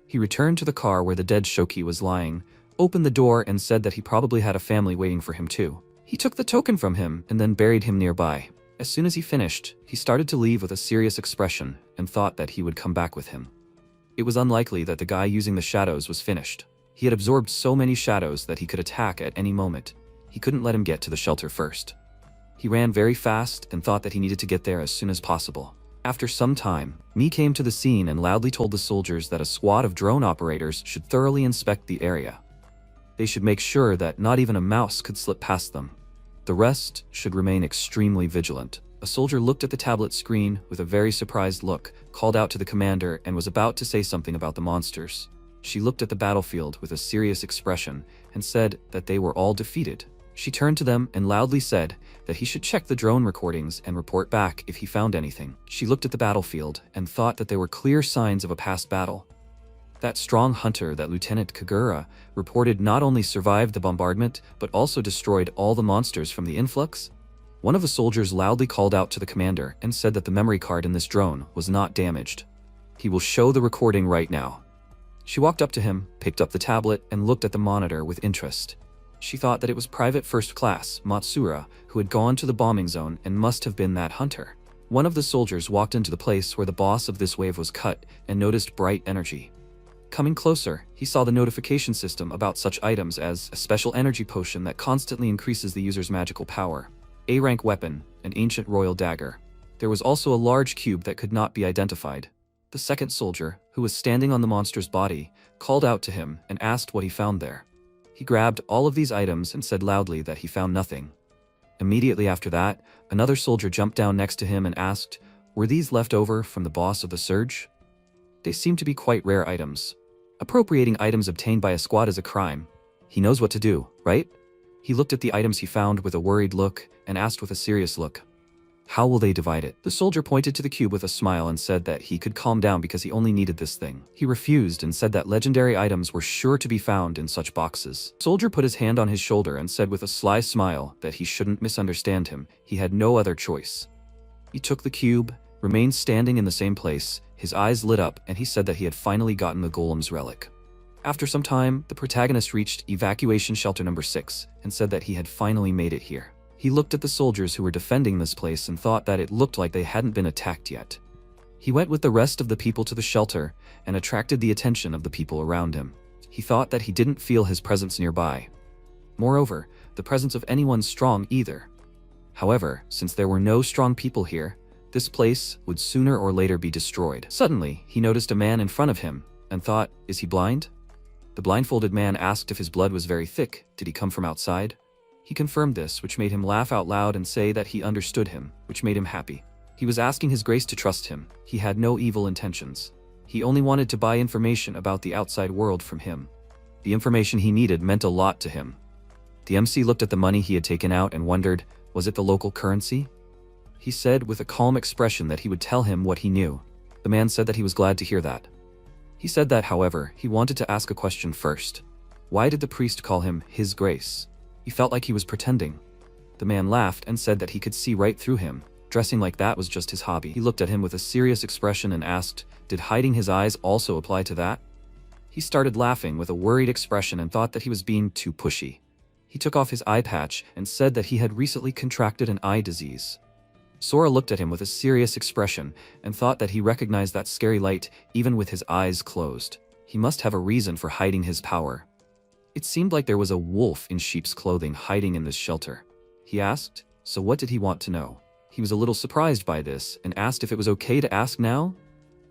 He returned to the car where the dead Shoki was lying, opened the door and said that he probably had a family waiting for him too. He took the token from him and then buried him nearby. As soon as he finished, he started to leave with a serious expression and thought that he would come back with him. It was unlikely that the guy using the shadows was finished. He had absorbed so many shadows that he could attack at any moment. He couldn't let him get to the shelter first. He ran very fast and thought that he needed to get there as soon as possible. After some time, Mi came to the scene and loudly told the soldiers that a squad of drone operators should thoroughly inspect the area. They should make sure that not even a mouse could slip past them. The rest should remain extremely vigilant. A soldier looked at the tablet screen with a very surprised look, called out to the commander, and was about to say something about the monsters. She looked at the battlefield with a serious expression and said that they were all defeated. She turned to them and loudly said that he should check the drone recordings and report back if he found anything. She looked at the battlefield and thought that there were clear signs of a past battle. That strong hunter that Lieutenant Kagura reported not only survived the bombardment, but also destroyed all the monsters from the influx. One of the soldiers loudly called out to the commander and said that the memory card in this drone was not damaged. He will show the recording right now. She walked up to him, picked up the tablet, and looked at the monitor with interest. She thought that it was Private First Class Matsura who had gone to the bombing zone and must have been that hunter. One of the soldiers walked into the place where the boss of this wave was cut and noticed bright energy. Coming closer, he saw the notification system about such items as a special energy potion that constantly increases the user's magical power, A-rank weapon, an ancient royal dagger. There was also a large cube that could not be identified. The second soldier, who was standing on the monster's body, called out to him and asked what he found there. He grabbed all of these items and said loudly that he found nothing. Immediately after that, another soldier jumped down next to him and asked, were these left over from the boss of the surge? They seem to be quite rare items. Appropriating items obtained by a squad is a crime. He knows what to do, right? He looked at the items he found with a worried look and asked with a serious look. How will they divide it? The soldier pointed to the cube with a smile and said that he could calm down because he only needed this thing. He refused and said that legendary items were sure to be found in such boxes. The soldier put his hand on his shoulder and said with a sly smile that he shouldn't misunderstand him. He had no other choice. He took the cube, remained standing in the same place, his eyes lit up, and he said that he had finally gotten the golem's relic. After some time, the protagonist reached evacuation shelter number 6 and said that he had finally made it here. He looked at the soldiers who were defending this place and thought that it looked like they hadn't been attacked yet. He went with the rest of the people to the shelter and attracted the attention of the people around him. He thought that he didn't feel his presence nearby. Moreover, the presence of anyone strong either. However, since there were no strong people here, this place would sooner or later be destroyed. Suddenly, he noticed a man in front of him and thought, is he blind? The blindfolded man asked if his blood was very thick. Did he come from outside? He confirmed this, which made him laugh out loud and say that he understood him, which made him happy. He was asking his grace to trust him. He had no evil intentions. He only wanted to buy information about the outside world from him. The information he needed meant a lot to him. The MC looked at the money he had taken out and wondered, was it the local currency? He said with a calm expression that he would tell him what he knew. The man said that he was glad to hear that. He said that, however, he wanted to ask a question first. Why did the priest call him His Grace? He felt like he was pretending. The man laughed and said that he could see right through him. Dressing like that was just his hobby. He looked at him with a serious expression and asked, did hiding his eyes also apply to that? He started laughing with a worried expression and thought that he was being too pushy. He took off his eye patch and said that he had recently contracted an eye disease. Sora looked at him with a serious expression and thought that he recognized that scary light even with his eyes closed. He must have a reason for hiding his power. It seemed like there was a wolf in sheep's clothing hiding in this shelter. He asked, so what did he want to know? He was a little surprised by this and asked if it was okay to ask now.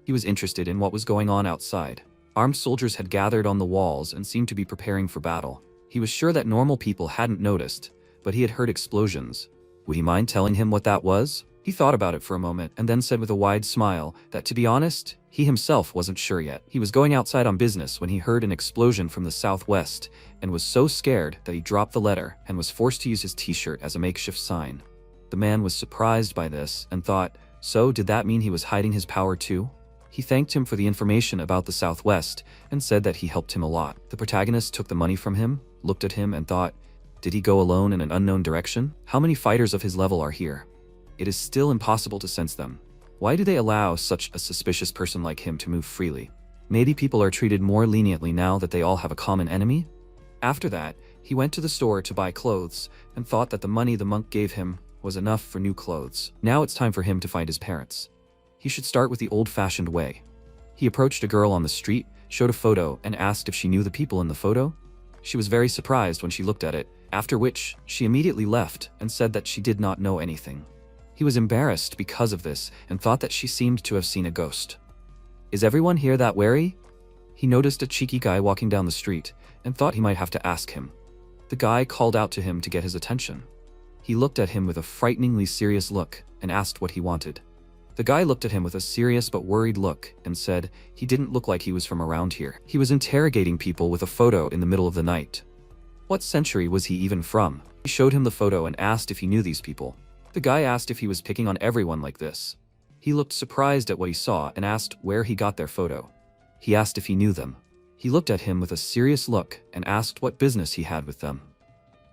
He was interested in what was going on outside. Armed soldiers had gathered on the walls and seemed to be preparing for battle. He was sure that normal people hadn't noticed, but he had heard explosions. Would he mind telling him what that was? He thought about it for a moment and then said with a wide smile that, to be honest, he himself wasn't sure yet. He was going outside on business when he heard an explosion from the southwest and was so scared that he dropped the letter and was forced to use his t-shirt as a makeshift sign. The man was surprised by this and thought, so did that mean he was hiding his power too? He thanked him for the information about the southwest and said that he helped him a lot. The protagonist took the money from him, looked at him and thought, did he go alone in an unknown direction? How many fighters of his level are here? It is still impossible to sense them. Why do they allow such a suspicious person like him to move freely? Maybe people are treated more leniently now that they all have a common enemy? After that, he went to the store to buy clothes and thought that the money the monk gave him was enough for new clothes. Now it's time for him to find his parents. He should start with the old-fashioned way. He approached a girl on the street, showed a photo, and asked if she knew the people in the photo. She was very surprised when she looked at it, after which she immediately left and said that she did not know anything. He was embarrassed because of this and thought that she seemed to have seen a ghost. Is everyone here that wary? He noticed a cheeky guy walking down the street and thought he might have to ask him. The guy called out to him to get his attention. He looked at him with a frighteningly serious look and asked what he wanted. The guy looked at him with a serious but worried look and said he didn't look like he was from around here. He was interrogating people with a photo in the middle of the night. What century was he even from? He showed him the photo and asked if he knew these people. The guy asked if he was picking on everyone like this. He looked surprised at what he saw and asked where he got their photo. He asked if he knew them. He looked at him with a serious look and asked what business he had with them.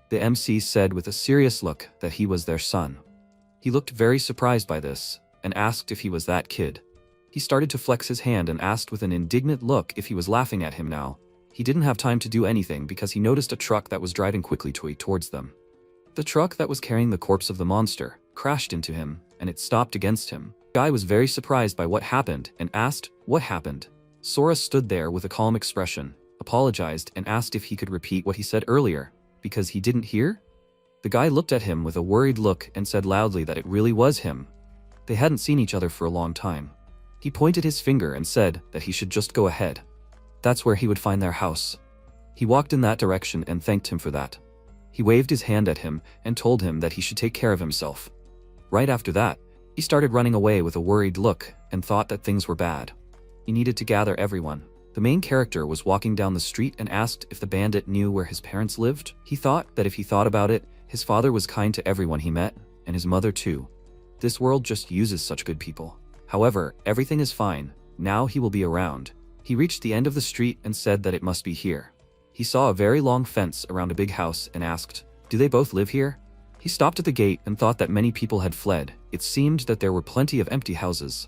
The MC said with a serious look that he was their son. He looked very surprised by this and asked if he was that kid. He started to flex his hand and asked with an indignant look if he was laughing at him now. He didn't have time to do anything because he noticed a truck that was driving quickly towards them. The truck that was carrying the corpse of the monster crashed into him, and it stopped against him. The guy was very surprised by what happened and asked, what happened? Sora stood there with a calm expression, apologized, and asked if he could repeat what he said earlier, because he didn't hear? The guy looked at him with a worried look and said loudly that it really was him. They hadn't seen each other for a long time. He pointed his finger and said that he should just go ahead. That's where he would find their house. He walked in that direction and thanked him for that. He waved his hand at him and told him that he should take care of himself. Right after that, he started running away with a worried look and thought that things were bad. He needed to gather everyone. The main character was walking down the street and asked if the bandit knew where his parents lived. He thought that if he thought about it, his father was kind to everyone he met, and his mother too. This world just uses such good people. However, everything is fine. Now he will be around. He reached the end of the street and said that it must be here. He saw a very long fence around a big house and asked, "Do they both live here?" He stopped at the gate and thought that many people had fled. It seemed that there were plenty of empty houses.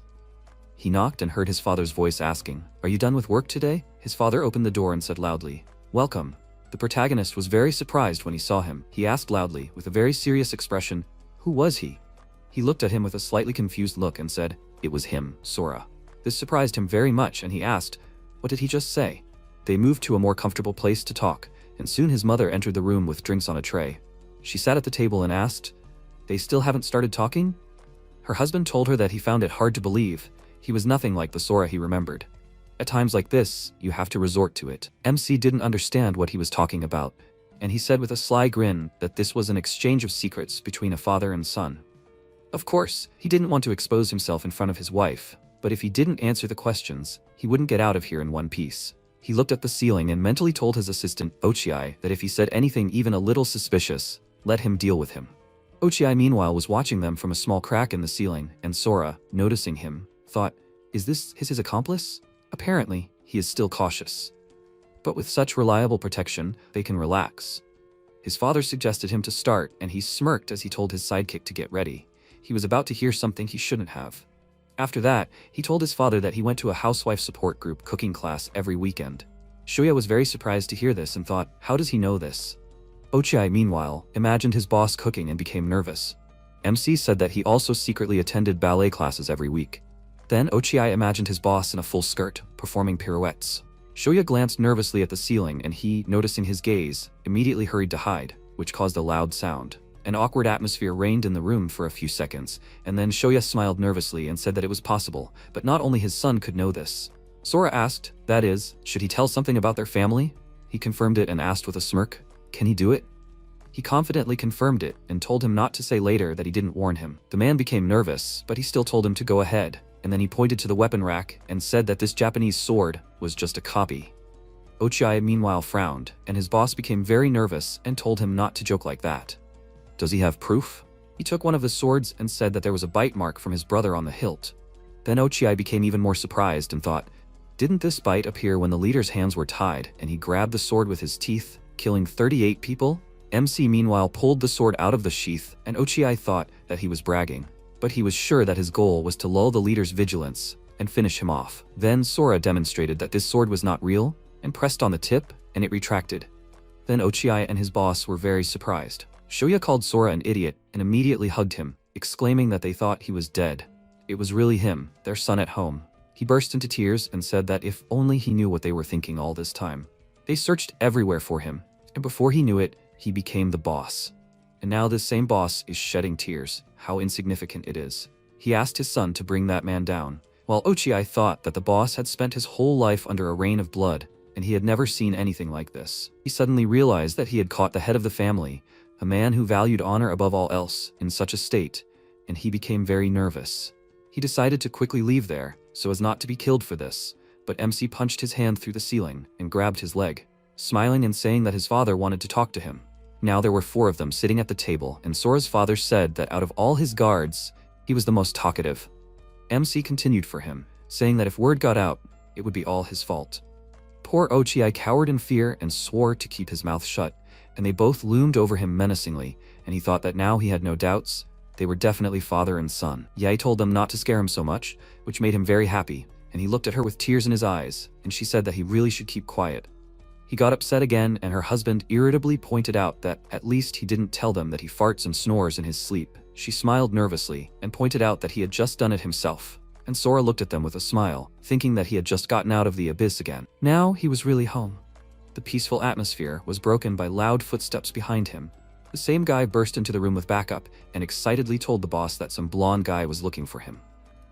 He knocked and heard his father's voice asking, "Are you done with work today?" His father opened the door and said loudly, "Welcome." The protagonist was very surprised when he saw him. He asked loudly, with a very serious expression, "Who was he?" He looked at him with a slightly confused look and said, "It was him, Sora." This surprised him very much and he asked, "What did he just say?" They moved to a more comfortable place to talk, and soon his mother entered the room with drinks on a tray. She sat at the table and asked, "They still haven't started talking?" Her husband told her that he found it hard to believe. He was nothing like the Sora he remembered. At times like this, you have to resort to it. MC didn't understand what he was talking about, and he said with a sly grin that this was an exchange of secrets between a father and son. Of course, he didn't want to expose himself in front of his wife, but if he didn't answer the questions, he wouldn't get out of here in one piece. He looked at the ceiling and mentally told his assistant, Ochiai, that if he said anything even a little suspicious, let him deal with him. Ochiai meanwhile was watching them from a small crack in the ceiling, and Sora, noticing him, thought, "Is this his accomplice?" Apparently, he is still cautious. But with such reliable protection, they can relax. His father suggested him to start, and he smirked as he told his sidekick to get ready. He was about to hear something he shouldn't have. After that, he told his father that he went to a housewife support group cooking class every weekend. Shoya was very surprised to hear this and thought, how does he know this? Ochiai, meanwhile, imagined his boss cooking and became nervous. MC said that he also secretly attended ballet classes every week. Then Ochiai imagined his boss in a full skirt, performing pirouettes. Shoya glanced nervously at the ceiling and he, noticing his gaze, immediately hurried to hide, which caused a loud sound. An awkward atmosphere reigned in the room for a few seconds, and then Shoya smiled nervously and said that it was possible, but not only his son could know this. Sora asked, that is, should he tell something about their family? He confirmed it and asked with a smirk, can he do it? He confidently confirmed it and told him not to say later that he didn't warn him. The man became nervous, but he still told him to go ahead, and then he pointed to the weapon rack and said that this Japanese sword was just a copy. Ochiai meanwhile frowned, and his boss became very nervous and told him not to joke like that. Does he have proof? He took one of the swords and said that there was a bite mark from his brother on the hilt. Then Ochiai became even more surprised and thought, didn't this bite appear when the leader's hands were tied and he grabbed the sword with his teeth, killing 38 people? MC meanwhile pulled the sword out of the sheath, and Ochiai thought that he was bragging. But he was sure that his goal was to lull the leader's vigilance and finish him off. Then Sora demonstrated that this sword was not real and pressed on the tip, and it retracted. Then Ochiai and his boss were very surprised. Shoya called Sora an idiot and immediately hugged him, exclaiming that they thought he was dead. It was really him, their son at home. He burst into tears and said that if only he knew what they were thinking all this time. They searched everywhere for him, and before he knew it, he became the boss. And now this same boss is shedding tears. How insignificant it is. He asked his son to bring that man down, while Ochiai thought that the boss had spent his whole life under a rain of blood, and he had never seen anything like this. He suddenly realized that he had caught the head of the family, a man who valued honor above all else, in such a state, and he became very nervous. He decided to quickly leave there, so as not to be killed for this, but MC punched his hand through the ceiling and grabbed his leg, smiling and saying that his father wanted to talk to him. Now there were 4 of them sitting at the table, and Sora's father said that out of all his guards, he was the most talkative. MC continued for him, saying that if word got out, it would be all his fault. Poor Ochiai cowered in fear and swore to keep his mouth shut, and they both loomed over him menacingly, and he thought that now he had no doubts. They were definitely father and son. Yae told them not to scare him so much, which made him very happy, and he looked at her with tears in his eyes, and she said that he really should keep quiet. He got upset again, and her husband irritably pointed out that at least he didn't tell them that he farts and snores in his sleep. She smiled nervously and pointed out that he had just done it himself, and Sora looked at them with a smile, thinking that he had just gotten out of the abyss again. Now he was really home. The peaceful atmosphere was broken by loud footsteps behind him. The same guy burst into the room with backup and excitedly told the boss that some blonde guy was looking for him.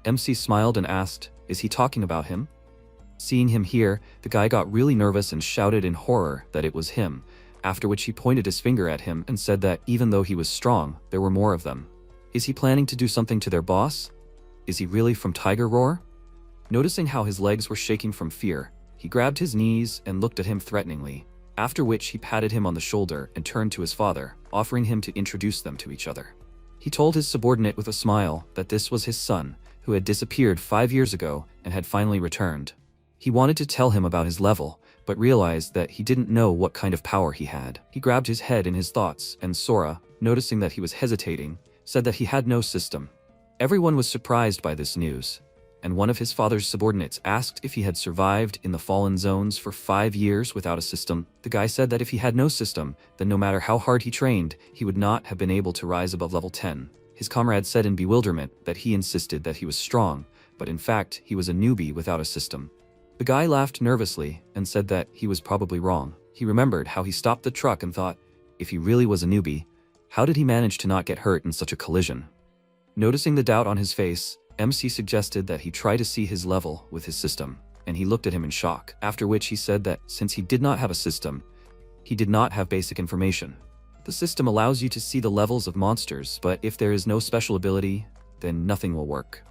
MC smiled and asked, is he talking about him? Seeing him here, the guy got really nervous and shouted in horror that it was him, after which he pointed his finger at him and said that even though he was strong, there were more of them. Is he planning to do something to their boss? Is he really from Tiger Roar? Noticing how his legs were shaking from fear, he grabbed his knees and looked at him threateningly, after which he patted him on the shoulder and turned to his father, offering him to introduce them to each other. He told his subordinate with a smile that this was his son, who had disappeared 5 years ago and had finally returned. He wanted to tell him about his level, but realized that he didn't know what kind of power he had. He grabbed his head in his thoughts, and Sora, noticing that he was hesitating, said that he had no system. Everyone was surprised by this news, and one of his father's subordinates asked if he had survived in the fallen zones for 5 years without a system. The guy said that if he had no system, then no matter how hard he trained, he would not have been able to rise above level 10. His comrade said in bewilderment that he insisted that he was strong, but in fact he was a newbie without a system. The guy laughed nervously and said that he was probably wrong. He remembered how he stopped the truck and thought, if he really was a newbie, how did he manage to not get hurt in such a collision? Noticing the doubt on his face, MC suggested that he try to see his level with his system, and he looked at him in shock, after which he said that since he did not have a system, he did not have basic information. The system allows you to see the levels of monsters, but if there is no special ability, then nothing will work.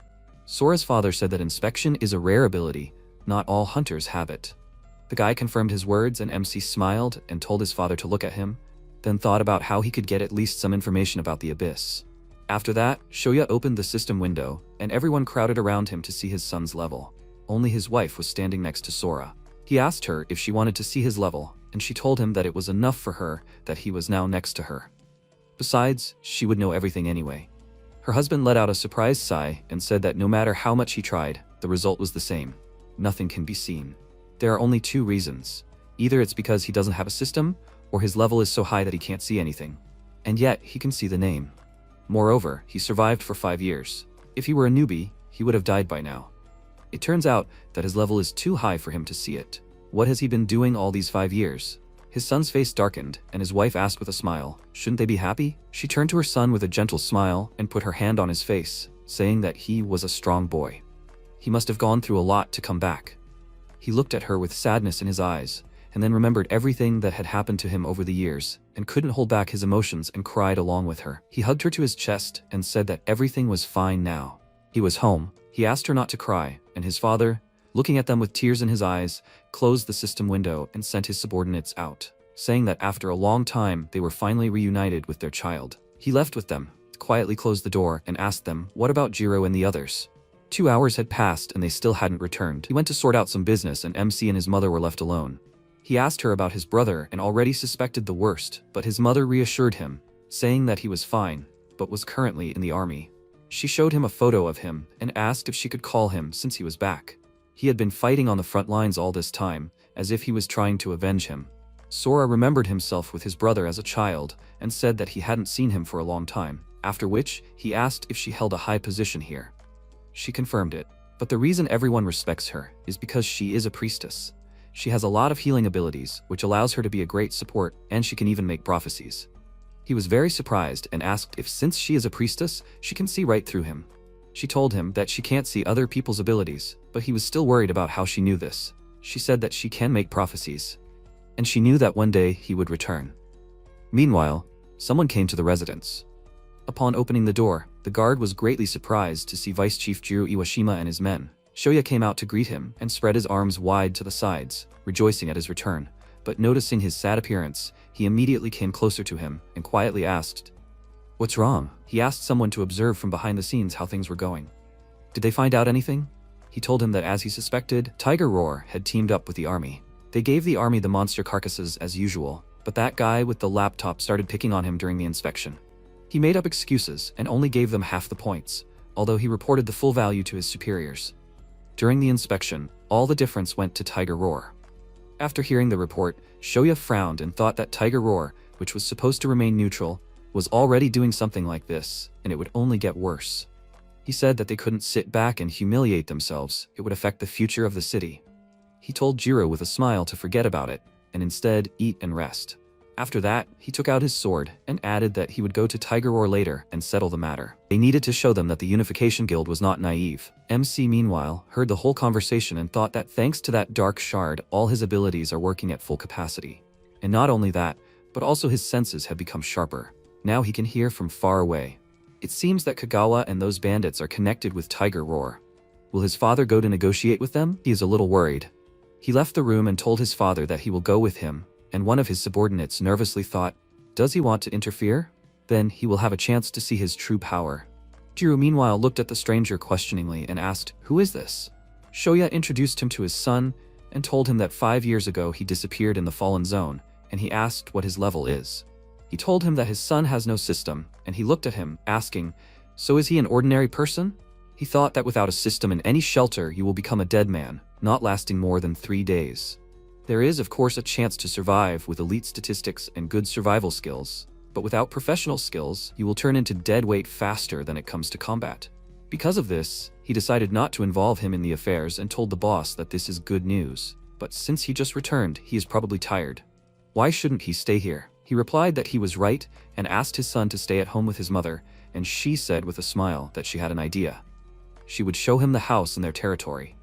Sora's father said that inspection is a rare ability, not all hunters have it. The guy confirmed his words and MC smiled and told his father to look at him, then thought about how he could get at least some information about the abyss. After that, Shoya opened the system window, and everyone crowded around him to see his son's level. Only his wife was standing next to Sora. He asked her if she wanted to see his level, and she told him that it was enough for her that he was now next to her. Besides, she would know everything anyway. Her husband let out a surprised sigh and said that no matter how much he tried, the result was the same. Nothing can be seen. There are only 2 reasons. Either it's because he doesn't have a system, or his level is so high that he can't see anything. And yet, he can see the name. Moreover, he survived for 5 years. If he were a newbie, he would have died by now. It turns out that his level is too high for him to see it. What has he been doing all these 5 years? His son's face darkened, and his wife asked with a smile, shouldn't they be happy? She turned to her son with a gentle smile and put her hand on his face, saying that he was a strong boy. He must have gone through a lot to come back. He looked at her with sadness in his eyes, and then remembered everything that had happened to him over the years, and couldn't hold back his emotions and cried along with her. He hugged her to his chest and said that everything was fine now. He was home. He asked her not to cry, and his father, looking at them with tears in his eyes, closed the system window and sent his subordinates out, saying that after a long time they were finally reunited with their child. He left with them, quietly closed the door, and asked them, what about Jiro and the others? 2 hours had passed and they still hadn't returned. He went to sort out some business and MC and his mother were left alone. He asked her about his brother and already suspected the worst, but his mother reassured him, saying that he was fine, but was currently in the army. She showed him a photo of him and asked if she could call him since he was back. He had been fighting on the front lines all this time, as if he was trying to avenge him. Sora remembered himself with his brother as a child and said that he hadn't seen him for a long time, after which he asked if she held a high position here. She confirmed it, but the reason everyone respects her is because she is a priestess. She has a lot of healing abilities, which allows her to be a great support, and she can even make prophecies. He was very surprised and asked if since she is a priestess, she can see right through him. She told him that she can't see other people's abilities, but he was still worried about how she knew this. She said that she can make prophecies, and she knew that one day he would return. Meanwhile, someone came to the residence. Upon opening the door, the guard was greatly surprised to see Vice Chief Jiro Iwashima and his men. Shoya came out to greet him and spread his arms wide to the sides, rejoicing at his return, but noticing his sad appearance, he immediately came closer to him and quietly asked, "What's wrong?" He asked someone to observe from behind the scenes how things were going. Did they find out anything? He told him that as he suspected, Tiger Roar had teamed up with the army. They gave the army the monster carcasses as usual, but that guy with the laptop started picking on him during the inspection. He made up excuses and only gave them half the points, although he reported the full value to his superiors. During the inspection, all the difference went to Tiger Roar. After hearing the report, Shoya frowned and thought that Tiger Roar, which was supposed to remain neutral, was already doing something like this, and it would only get worse. He said that they couldn't sit back and humiliate themselves, it would affect the future of the city. He told Jiro with a smile to forget about it, and instead eat and rest. After that, he took out his sword and added that he would go to Tiger Roar later and settle the matter. They needed to show them that the Unification Guild was not naive. MC, meanwhile, heard the whole conversation and thought that thanks to that dark shard, all his abilities are working at full capacity. And not only that, but also his senses have become sharper. Now he can hear from far away. It seems that Kagawa and those bandits are connected with Tiger Roar. Will his father go to negotiate with them? He is a little worried. He left the room and told his father that he will go with him, and one of his subordinates nervously thought, does he want to interfere? Then he will have a chance to see his true power. Jiru meanwhile looked at the stranger questioningly and asked, "Who is this?" Shoya introduced him to his son and told him that 5 years ago he disappeared in the Fallen Zone, and he asked what his level is. He told him that his son has no system, and he looked at him, asking, "So is he an ordinary person?" He thought that without a system in any shelter you will become a dead man, not lasting more than 3 days. There is of course a chance to survive with elite statistics and good survival skills, but without professional skills you will turn into dead weight faster than it comes to combat. Because of this, he decided not to involve him in the affairs and told the boss that this is good news, but since he just returned, he is probably tired. Why shouldn't he stay here? He replied that he was right and asked his son to stay at home with his mother, and she said with a smile that she had an idea. She would show him the house in their territory.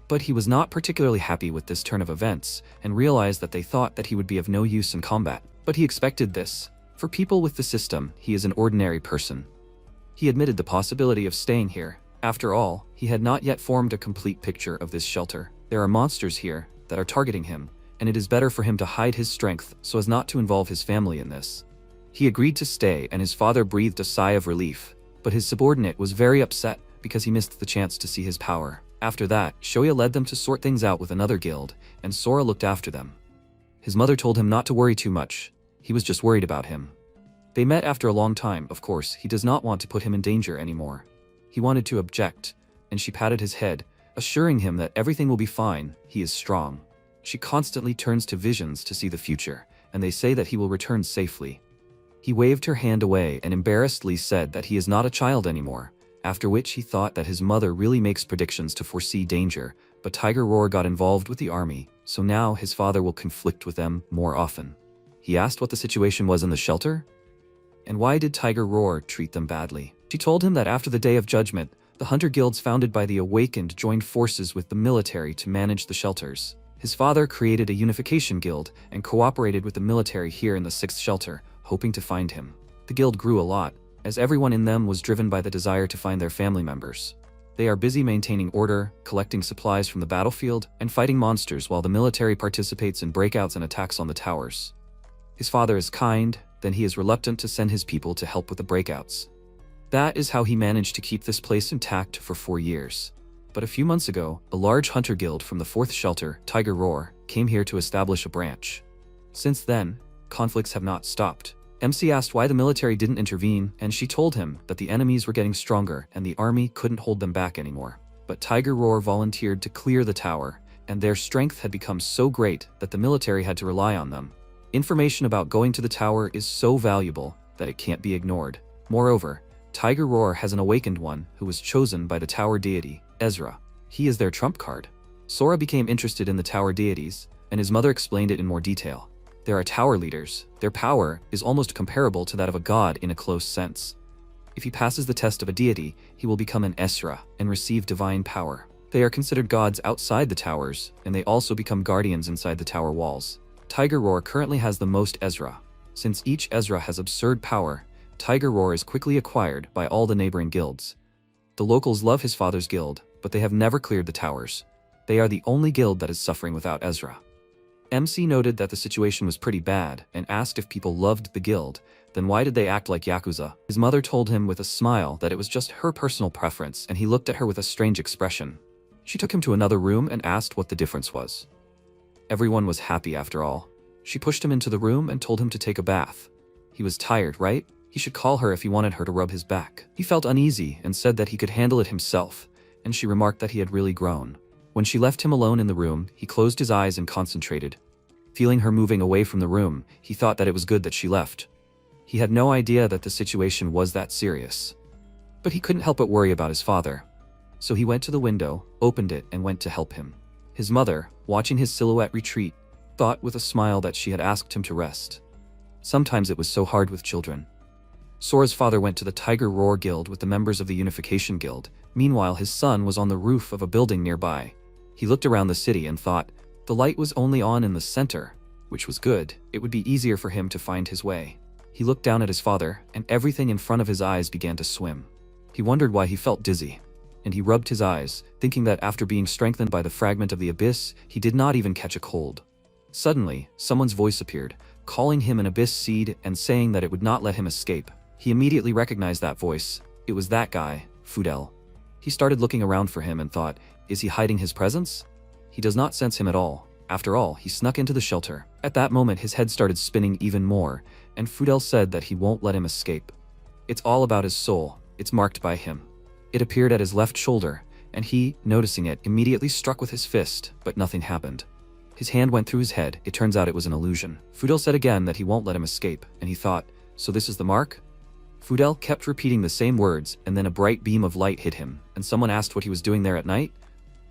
But he was not particularly happy with this turn of events and realized that they thought that he would be of no use in combat. But he expected this. For people with the system, he is an ordinary person. He admitted the possibility of staying here. After all, he had not yet formed a complete picture of this shelter. There are monsters here that are targeting him, and it is better for him to hide his strength so as not to involve his family in this. He agreed to stay, and his father breathed a sigh of relief, but his subordinate was very upset because he missed the chance to see his power. After that, Shoya led them to sort things out with another guild, and Sora looked after them. His mother told him not to worry too much. He was just worried about him. They met after a long time. Of course, he does not want to put him in danger anymore. He wanted to object, and she patted his head, assuring him that everything will be fine, he is strong. She constantly turns to visions to see the future, and they say that he will return safely. He waved her hand away and embarrassedly said that he is not a child anymore, after which he thought that his mother really makes predictions to foresee danger, but Tiger Roar got involved with the army, so now his father will conflict with them more often. He asked what the situation was in the shelter, and why did Tiger Roar treat them badly. She told him that after the Day of Judgment, the hunter guilds founded by the Awakened joined forces with the military to manage the shelters. His father created a unification guild and cooperated with the military here in the 6th shelter, hoping to find him. The guild grew a lot, as everyone in them was driven by the desire to find their family members. They are busy maintaining order, collecting supplies from the battlefield, and fighting monsters while the military participates in breakouts and attacks on the towers. His father is kind, then he is reluctant to send his people to help with the breakouts. That is how he managed to keep this place intact for 4 years. But a few months ago, a large hunter guild from the 4th shelter, Tiger Roar, came here to establish a branch. Since then, conflicts have not stopped. MC asked why the military didn't intervene, and she told him that the enemies were getting stronger and the army couldn't hold them back anymore. But Tiger Roar volunteered to clear the tower, and their strength had become so great that the military had to rely on them. Information about going to the tower is so valuable that it can't be ignored. Moreover, Tiger Roar has an awakened one who was chosen by the tower deity, Ezra. He is their trump card. Sora became interested in the tower deities, and his mother explained it in more detail. There are tower leaders. Their power is almost comparable to that of a god in a close sense. If he passes the test of a deity, he will become an Esra and receive divine power. They are considered gods outside the towers, and they also become guardians inside the tower walls. Tiger Roar currently has the most Ezra. Since each Ezra has absurd power, Tiger Roar is quickly acquired by all the neighboring guilds. The locals love his father's guild, but they have never cleared the towers. They are the only guild that is suffering without Ezra. MC noted that the situation was pretty bad and asked if people loved the guild, then why did they act like Yakuza? His mother told him with a smile that it was just her personal preference, and he looked at her with a strange expression. She took him to another room and asked what the difference was. Everyone was happy after all. She pushed him into the room and told him to take a bath. He was tired, right? He should call her if he wanted her to rub his back. He felt uneasy and said that he could handle it himself, and she remarked that he had really grown. When she left him alone in the room, he closed his eyes and concentrated. Feeling her moving away from the room, he thought that it was good that she left. He had no idea that the situation was that serious. But he couldn't help but worry about his father. So he went to the window, opened it, and went to help him. His mother, watching his silhouette retreat, thought with a smile that she had asked him to rest. Sometimes it was so hard with children. Sora's father went to the Tiger Roar Guild with the members of the Unification Guild. Meanwhile, his son was on the roof of a building nearby. He looked around the city and thought, the light was only on in the center, which was good. It would be easier for him to find his way. He looked down at his father, and everything in front of his eyes began to swim. He wondered why he felt dizzy, and he rubbed his eyes, thinking that after being strengthened by the fragment of the abyss, he did not even catch a cold. Suddenly, someone's voice appeared, calling him an abyss seed and saying that it would not let him escape. He immediately recognized that voice. It was that guy, Fudel. He started looking around for him and thought, is he hiding his presence? He does not sense him at all. After all, he snuck into the shelter. At that moment, his head started spinning even more, and Fudel said that he won't let him escape. It's all about his soul. It's marked by him. It appeared at his left shoulder, and he, noticing it, immediately struck with his fist, but nothing happened. His hand went through his head. It turns out it was an illusion. Fudel said again that he won't let him escape, and he thought, so this is the mark? Fudel kept repeating the same words, and then a bright beam of light hit him, and someone asked what he was doing there at night.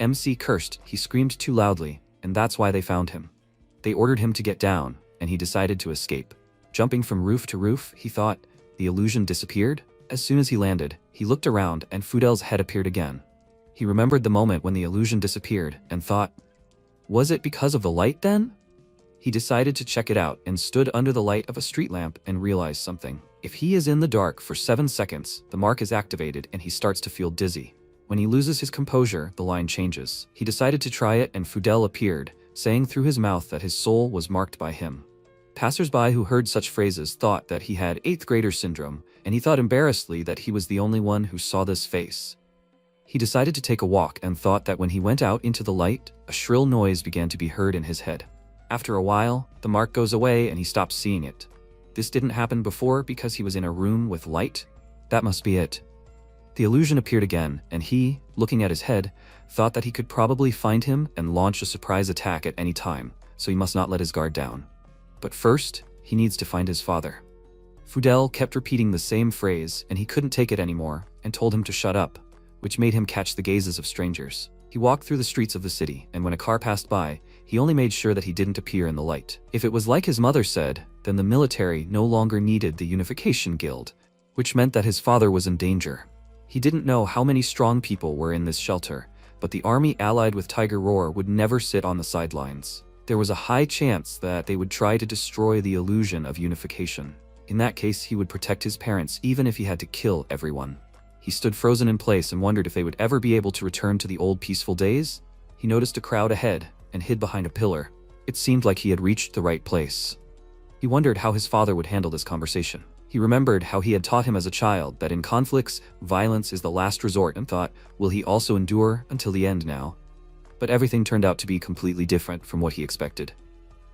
MC cursed. He screamed too loudly, and that's why they found him. They ordered him to get down, and he decided to escape. Jumping from roof to roof, he thought, the illusion disappeared? As soon as he landed, he looked around and Fudel's head appeared again. He remembered the moment when the illusion disappeared and thought, was it because of the light then? He decided to check it out and stood under the light of a street lamp and realized something. If he is in the dark for 7 seconds, the mark is activated and he starts to feel dizzy. When he loses his composure, the line changes. He decided to try it and Fudel appeared, saying through his mouth that his soul was marked by him. Passers-by who heard such phrases thought that he had 8th grader syndrome, and he thought embarrassedly that he was the only one who saw this face. He decided to take a walk and thought that when he went out into the light, a shrill noise began to be heard in his head. After a while, the mark goes away and he stops seeing it. This didn't happen before because he was in a room with light? That must be it. The illusion appeared again, and he, looking at his head, thought that he could probably find him and launch a surprise attack at any time, so he must not let his guard down. But first, he needs to find his father. Fudel kept repeating the same phrase, and he couldn't take it anymore, and told him to shut up, which made him catch the gazes of strangers. He walked through the streets of the city, and when a car passed by, he only made sure that he didn't appear in the light. If it was like his mother said, then the military no longer needed the Unification Guild, which meant that his father was in danger. He didn't know how many strong people were in this shelter, but the army allied with Tiger Roar would never sit on the sidelines. There was a high chance that they would try to destroy the illusion of unification. In that case, he would protect his parents even if he had to kill everyone. He stood frozen in place and wondered if they would ever be able to return to the old peaceful days. He noticed a crowd ahead and hid behind a pillar. It seemed like he had reached the right place. He wondered how his father would handle this conversation. He remembered how he had taught him as a child that in conflicts, violence is the last resort and thought, will he also endure until the end now? But everything turned out to be completely different from what he expected.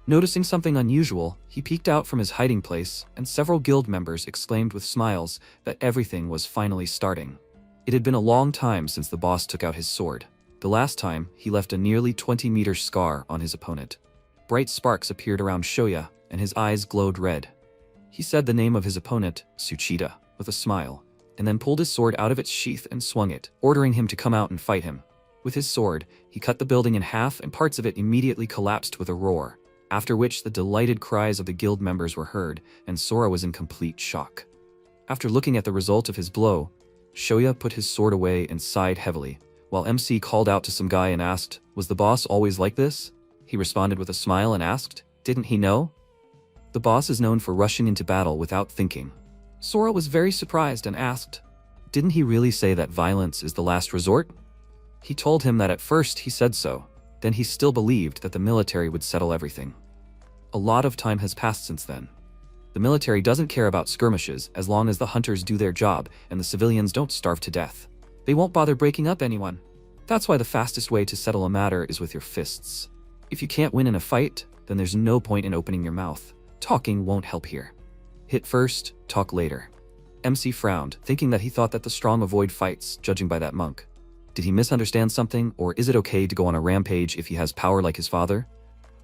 Noticing something unusual, he peeked out from his hiding place, and several guild members exclaimed with smiles that everything was finally starting. It had been a long time since the boss took out his sword. The last time, he left a nearly 20-meter scar on his opponent. Bright sparks appeared around Shoya, and his eyes glowed red. He said the name of his opponent, Tsuchida, with a smile, and then pulled his sword out of its sheath and swung it, ordering him to come out and fight him. With his sword, he cut the building in half and parts of it immediately collapsed with a roar, after which the delighted cries of the guild members were heard, and Sora was in complete shock. After looking at the result of his blow, Shoya put his sword away and sighed heavily, while MC called out to some guy and asked, was the boss always like this? He responded with a smile and asked, didn't he know? The boss is known for rushing into battle without thinking. Sora was very surprised and asked, didn't he really say that violence is the last resort? He told him that at first he said so, then he still believed that the military would settle everything. A lot of time has passed since then. The military doesn't care about skirmishes as long as the hunters do their job and the civilians don't starve to death. They won't bother breaking up anyone. That's why the fastest way to settle a matter is with your fists. If you can't win in a fight, then there's no point in opening your mouth. Talking won't help here. Hit first, talk later. MC frowned, thinking that he thought that the strong avoid fights, judging by that monk. Did he misunderstand something, or is it okay to go on a rampage if he has power like his father?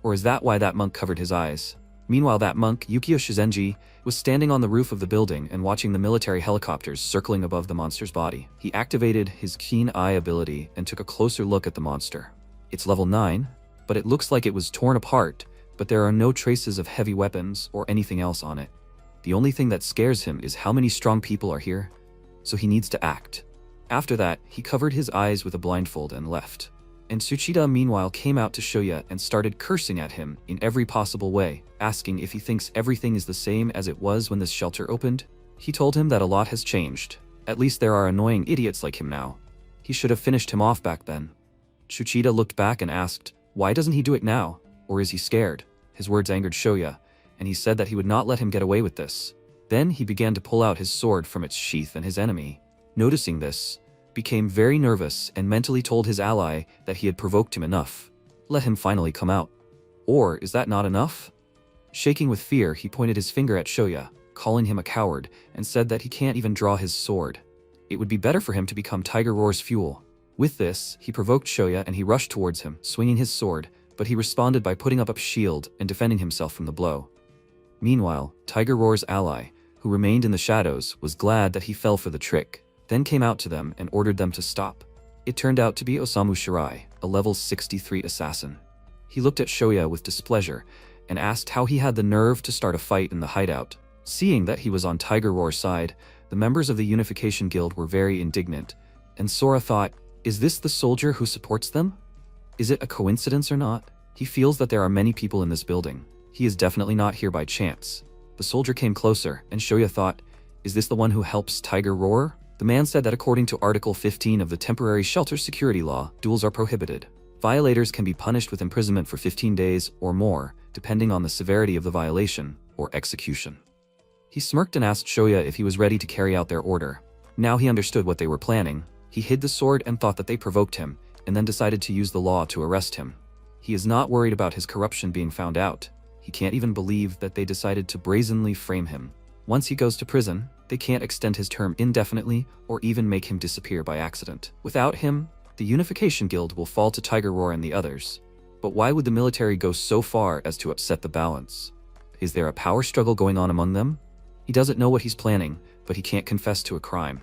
Or is that why that monk covered his eyes? Meanwhile, that monk, Yukio Shizenji, was standing on the roof of the building and watching the military helicopters circling above the monster's body. He activated his keen eye ability and took a closer look at the monster. It's level 9, but it looks like it was torn apart, but there are no traces of heavy weapons or anything else on it. The only thing that scares him is how many strong people are here, so he needs to act. After that, he covered his eyes with a blindfold and left. And Tsuchida meanwhile came out to Shoya and started cursing at him in every possible way, asking if he thinks everything is the same as it was when this shelter opened. He told him that a lot has changed. At least there are annoying idiots like him now. He should have finished him off back then. Tsuchida looked back and asked, why doesn't he do it now? Or is he scared? His words angered Shoya, and he said that he would not let him get away with this. Then he began to pull out his sword from its sheath, and his enemy, noticing this, became very nervous and mentally told his ally that he had provoked him enough. Let him finally come out. Or is that not enough? Shaking with fear, he pointed his finger at Shoya, calling him a coward, and said that he can't even draw his sword. It would be better for him to become Tiger Roar's fuel. With this, he provoked Shoya and he rushed towards him, swinging his sword, but he responded by putting up a shield and defending himself from the blow. Meanwhile, Tiger Roar's ally, who remained in the shadows, was glad that he fell for the trick, then came out to them and ordered them to stop. It turned out to be Osamu Shirai, a level 63 assassin. He looked at Shoya with displeasure and asked how he had the nerve to start a fight in the hideout. Seeing that he was on Tiger Roar's side, the members of the Unification Guild were very indignant, and Sora thought, is this the soldier who supports them? Is it a coincidence or not? He feels that there are many people in this building. He is definitely not here by chance. The soldier came closer, and Shoya thought, is this the one who helps Tiger Roar? The man said that according to Article 15 of the Temporary Shelter Security Law, duels are prohibited. Violators can be punished with imprisonment for 15 days or more, depending on the severity of the violation, or execution. He smirked and asked Shoya if he was ready to carry out their order. Now he understood what they were planning. He hid the sword and thought that they provoked him, and then decided to use the law to arrest him. He is not worried about his corruption being found out. He can't even believe that they decided to brazenly frame him. Once he goes to prison, they can't extend his term indefinitely or even make him disappear by accident. Without him, the Unification Guild will fall to Tiger Roar and the others. But why would the military go so far as to upset the balance? Is there a power struggle going on among them? He doesn't know what he's planning, but he can't confess to a crime.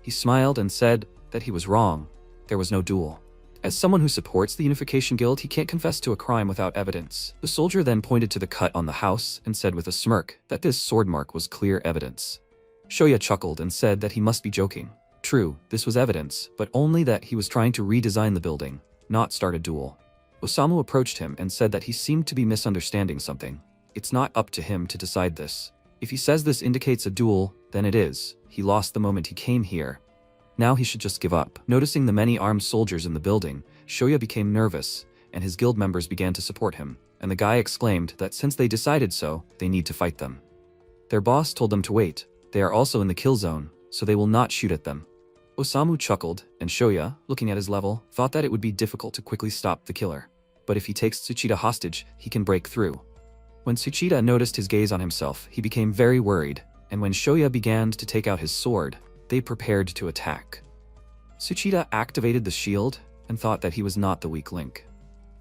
He smiled and said that he was wrong. There was no duel. As someone who supports the Unification Guild, he can't confess to a crime without evidence. The soldier then pointed to the cut on the house and said with a smirk that this sword mark was clear evidence. Shoya chuckled and said that he must be joking. True, this was evidence, but only that he was trying to redesign the building, not start a duel. Osamu approached him and said that he seemed to be misunderstanding something. It's not up to him to decide this. If he says this indicates a duel, then it is. He lost the moment he came here. Now he should just give up. Noticing the many armed soldiers in the building, Shoya became nervous, and his guild members began to support him, and the guy exclaimed that since they decided so, they need to fight them. Their boss told them to wait. They are also in the kill zone, so they will not shoot at them. Osamu chuckled, and Shoya, looking at his level, thought that it would be difficult to quickly stop the killer. But if he takes Tsuchida hostage, he can break through. When Tsuchida noticed his gaze on himself, he became very worried, and when Shoya began to take out his sword, they prepared to attack. Tsuchida activated the shield and thought that he was not the weak link.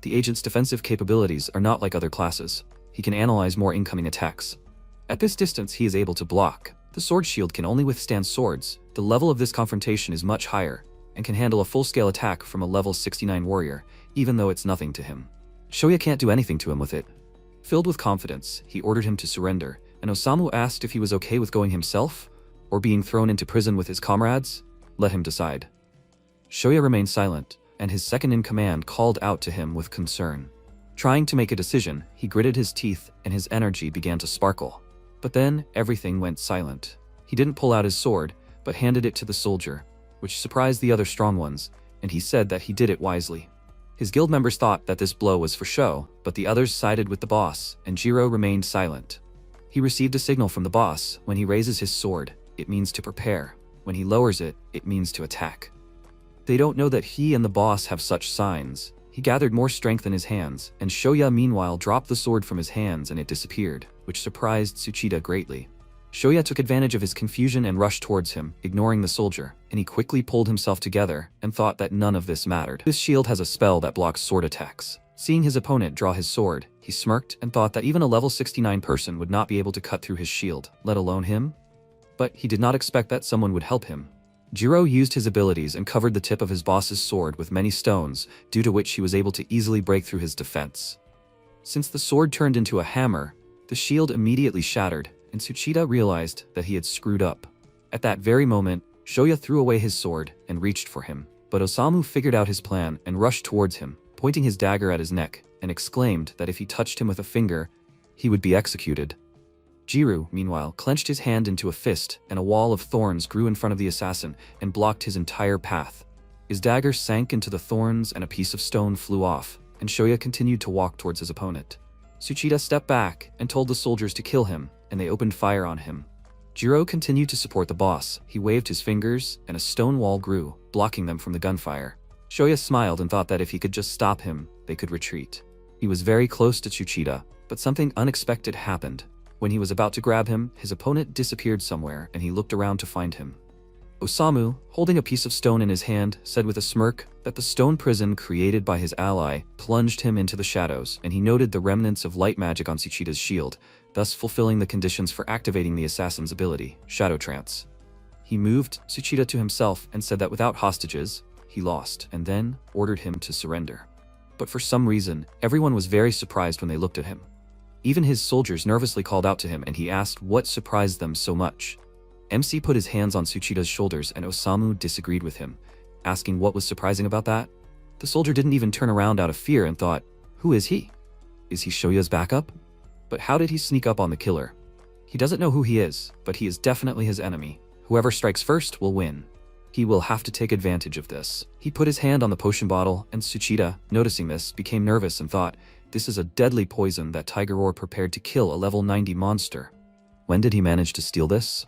The agent's defensive capabilities are not like other classes. He can analyze more incoming attacks. At this distance, he is able to block. The sword shield can only withstand swords. The level of this confrontation is much higher and can handle a full-scale attack from a level 69 warrior, even though it's nothing to him. Shoya can't do anything to him with it. Filled with confidence, he ordered him to surrender, and Osamu asked if he was okay with going himself or being thrown into prison with his comrades. Let him decide. Shoya remained silent, and his second-in-command called out to him with concern. Trying to make a decision, he gritted his teeth and his energy began to sparkle. But then, everything went silent. He didn't pull out his sword, but handed it to the soldier, which surprised the other strong ones, and he said that he did it wisely. His guild members thought that this blow was for show, but the others sided with the boss, and Jiro remained silent. He received a signal from the boss. When he raises his sword, it means to prepare. When he lowers it, it means to attack. They don't know that he and the boss have such signs. He gathered more strength in his hands, and Shoya meanwhile dropped the sword from his hands and it disappeared, which surprised Tsuchida greatly. Shoya took advantage of his confusion and rushed towards him, ignoring the soldier, and he quickly pulled himself together and thought that none of this mattered. This shield has a spell that blocks sword attacks. Seeing his opponent draw his sword, he smirked and thought that even a level 69 person would not be able to cut through his shield, let alone him. But he did not expect that someone would help him. Jiro used his abilities and covered the tip of his boss's sword with many stones, due to which he was able to easily break through his defense. Since the sword turned into a hammer, the shield immediately shattered, and Tsuchida realized that he had screwed up. At that very moment, Shoya threw away his sword and reached for him, but Osamu figured out his plan and rushed towards him, pointing his dagger at his neck, and exclaimed that if he touched him with a finger, he would be executed. Jiro, meanwhile, clenched his hand into a fist, and a wall of thorns grew in front of the assassin and blocked his entire path. His dagger sank into the thorns and a piece of stone flew off, and Shoya continued to walk towards his opponent. Tsuchida stepped back and told the soldiers to kill him, and they opened fire on him. Jiro continued to support the boss. He waved his fingers, and a stone wall grew, blocking them from the gunfire. Shoya smiled and thought that if he could just stop him, they could retreat. He was very close to Tsuchida, but something unexpected happened. When he was about to grab him, his opponent disappeared somewhere, and he looked around to find him. Osamu, holding a piece of stone in his hand, said with a smirk that the stone prison created by his ally plunged him into the shadows, and he noted the remnants of light magic on Tsuchida's shield, thus fulfilling the conditions for activating the assassin's ability, Shadow Trance. He moved Tsuchida to himself and said that without hostages, he lost, and then ordered him to surrender. But for some reason, everyone was very surprised when they looked at him. Even his soldiers nervously called out to him, and he asked what surprised them so much. MC put his hands on Tsuchida's shoulders, and Osamu disagreed with him, asking what was surprising about that. The soldier didn't even turn around out of fear and thought, who is he? Is he Shoya's backup? But how did he sneak up on the killer? He doesn't know who he is, but he is definitely his enemy. Whoever strikes first will win. He will have to take advantage of this. He put his hand on the potion bottle, and Tsuchida, noticing this, became nervous and thought, this is a deadly poison that Tiger Roar prepared to kill a level 90 monster. When did he manage to steal this?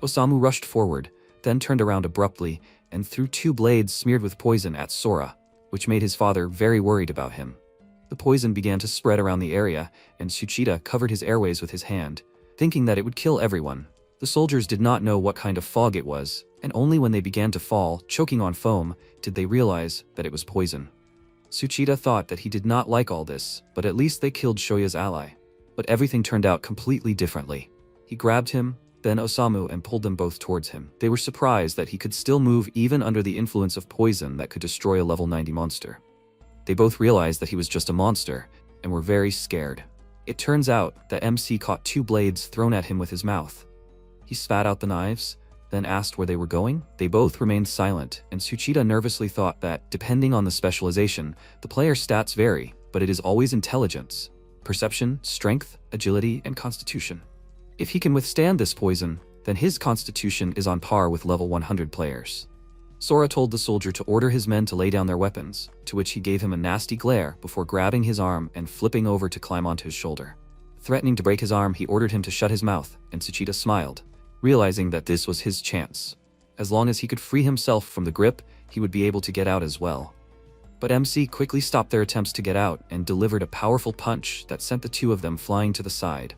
Osamu rushed forward, then turned around abruptly, and threw 2 blades smeared with poison at Sora, which made his father very worried about him. The poison began to spread around the area, and Tsuchida covered his airways with his hand, thinking that it would kill everyone. The soldiers did not know what kind of fog it was, and only when they began to fall, choking on foam, did they realize that it was poison. Tsuchida thought that he did not like all this, but at least they killed Shoya's ally. But everything turned out completely differently. He grabbed him, then Osamu, and pulled them both towards him. They were surprised that he could still move even under the influence of poison that could destroy a level 90 monster. They both realized that he was just a monster, and were very scared. It turns out that MC caught 2 blades thrown at him with his mouth. He spat out the knives, then asked where they were going. They both remained silent, and Tsuchida nervously thought that, depending on the specialization, the player's stats vary, but it is always intelligence, perception, strength, agility, and constitution. If he can withstand this poison, then his constitution is on par with level 100 players. Sora told the soldier to order his men to lay down their weapons, to which he gave him a nasty glare before grabbing his arm and flipping over to climb onto his shoulder. Threatening to break his arm, he ordered him to shut his mouth, and Tsuchida smiled, realizing that this was his chance. As long as he could free himself from the grip, he would be able to get out as well. But MC quickly stopped their attempts to get out and delivered a powerful punch that sent the 2 of them flying to the side.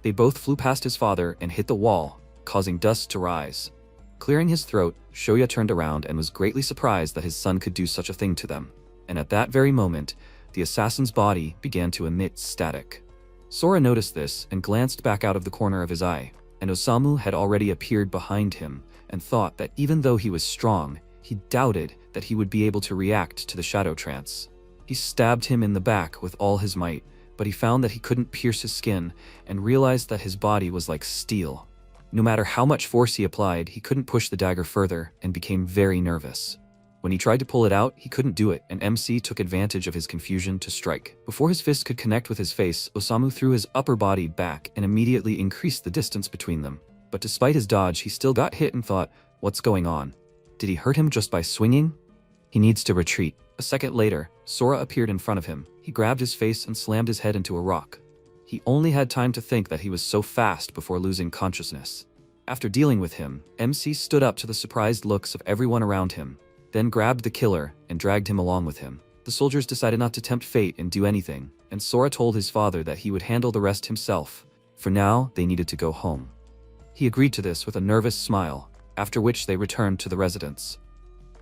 They both flew past his father and hit the wall, causing dust to rise. Clearing his throat, Shoya turned around and was greatly surprised that his son could do such a thing to them. And at that very moment, the assassin's body began to emit static. Sora noticed this and glanced back out of the corner of his eye, and Osamu had already appeared behind him and thought that even though he was strong, he doubted that he would be able to react to the shadow trance. He stabbed him in the back with all his might, but he found that he couldn't pierce his skin and realized that his body was like steel. No matter how much force he applied, he couldn't push the dagger further and became very nervous. When he tried to pull it out, he couldn't do it, and MC took advantage of his confusion to strike. Before his fist could connect with his face, Osamu threw his upper body back and immediately increased the distance between them. But despite his dodge, he still got hit and thought, what's going on? Did he hurt him just by swinging? He needs to retreat. A second later, Sora appeared in front of him. He grabbed his face and slammed his head into a rock. He only had time to think that he was so fast before losing consciousness. After dealing with him, MC stood up to the surprised looks of everyone around him, then grabbed the killer and dragged him along with him. The soldiers decided not to tempt fate and do anything, and Sora told his father that he would handle the rest himself. For now, they needed to go home. He agreed to this with a nervous smile, after which they returned to the residence.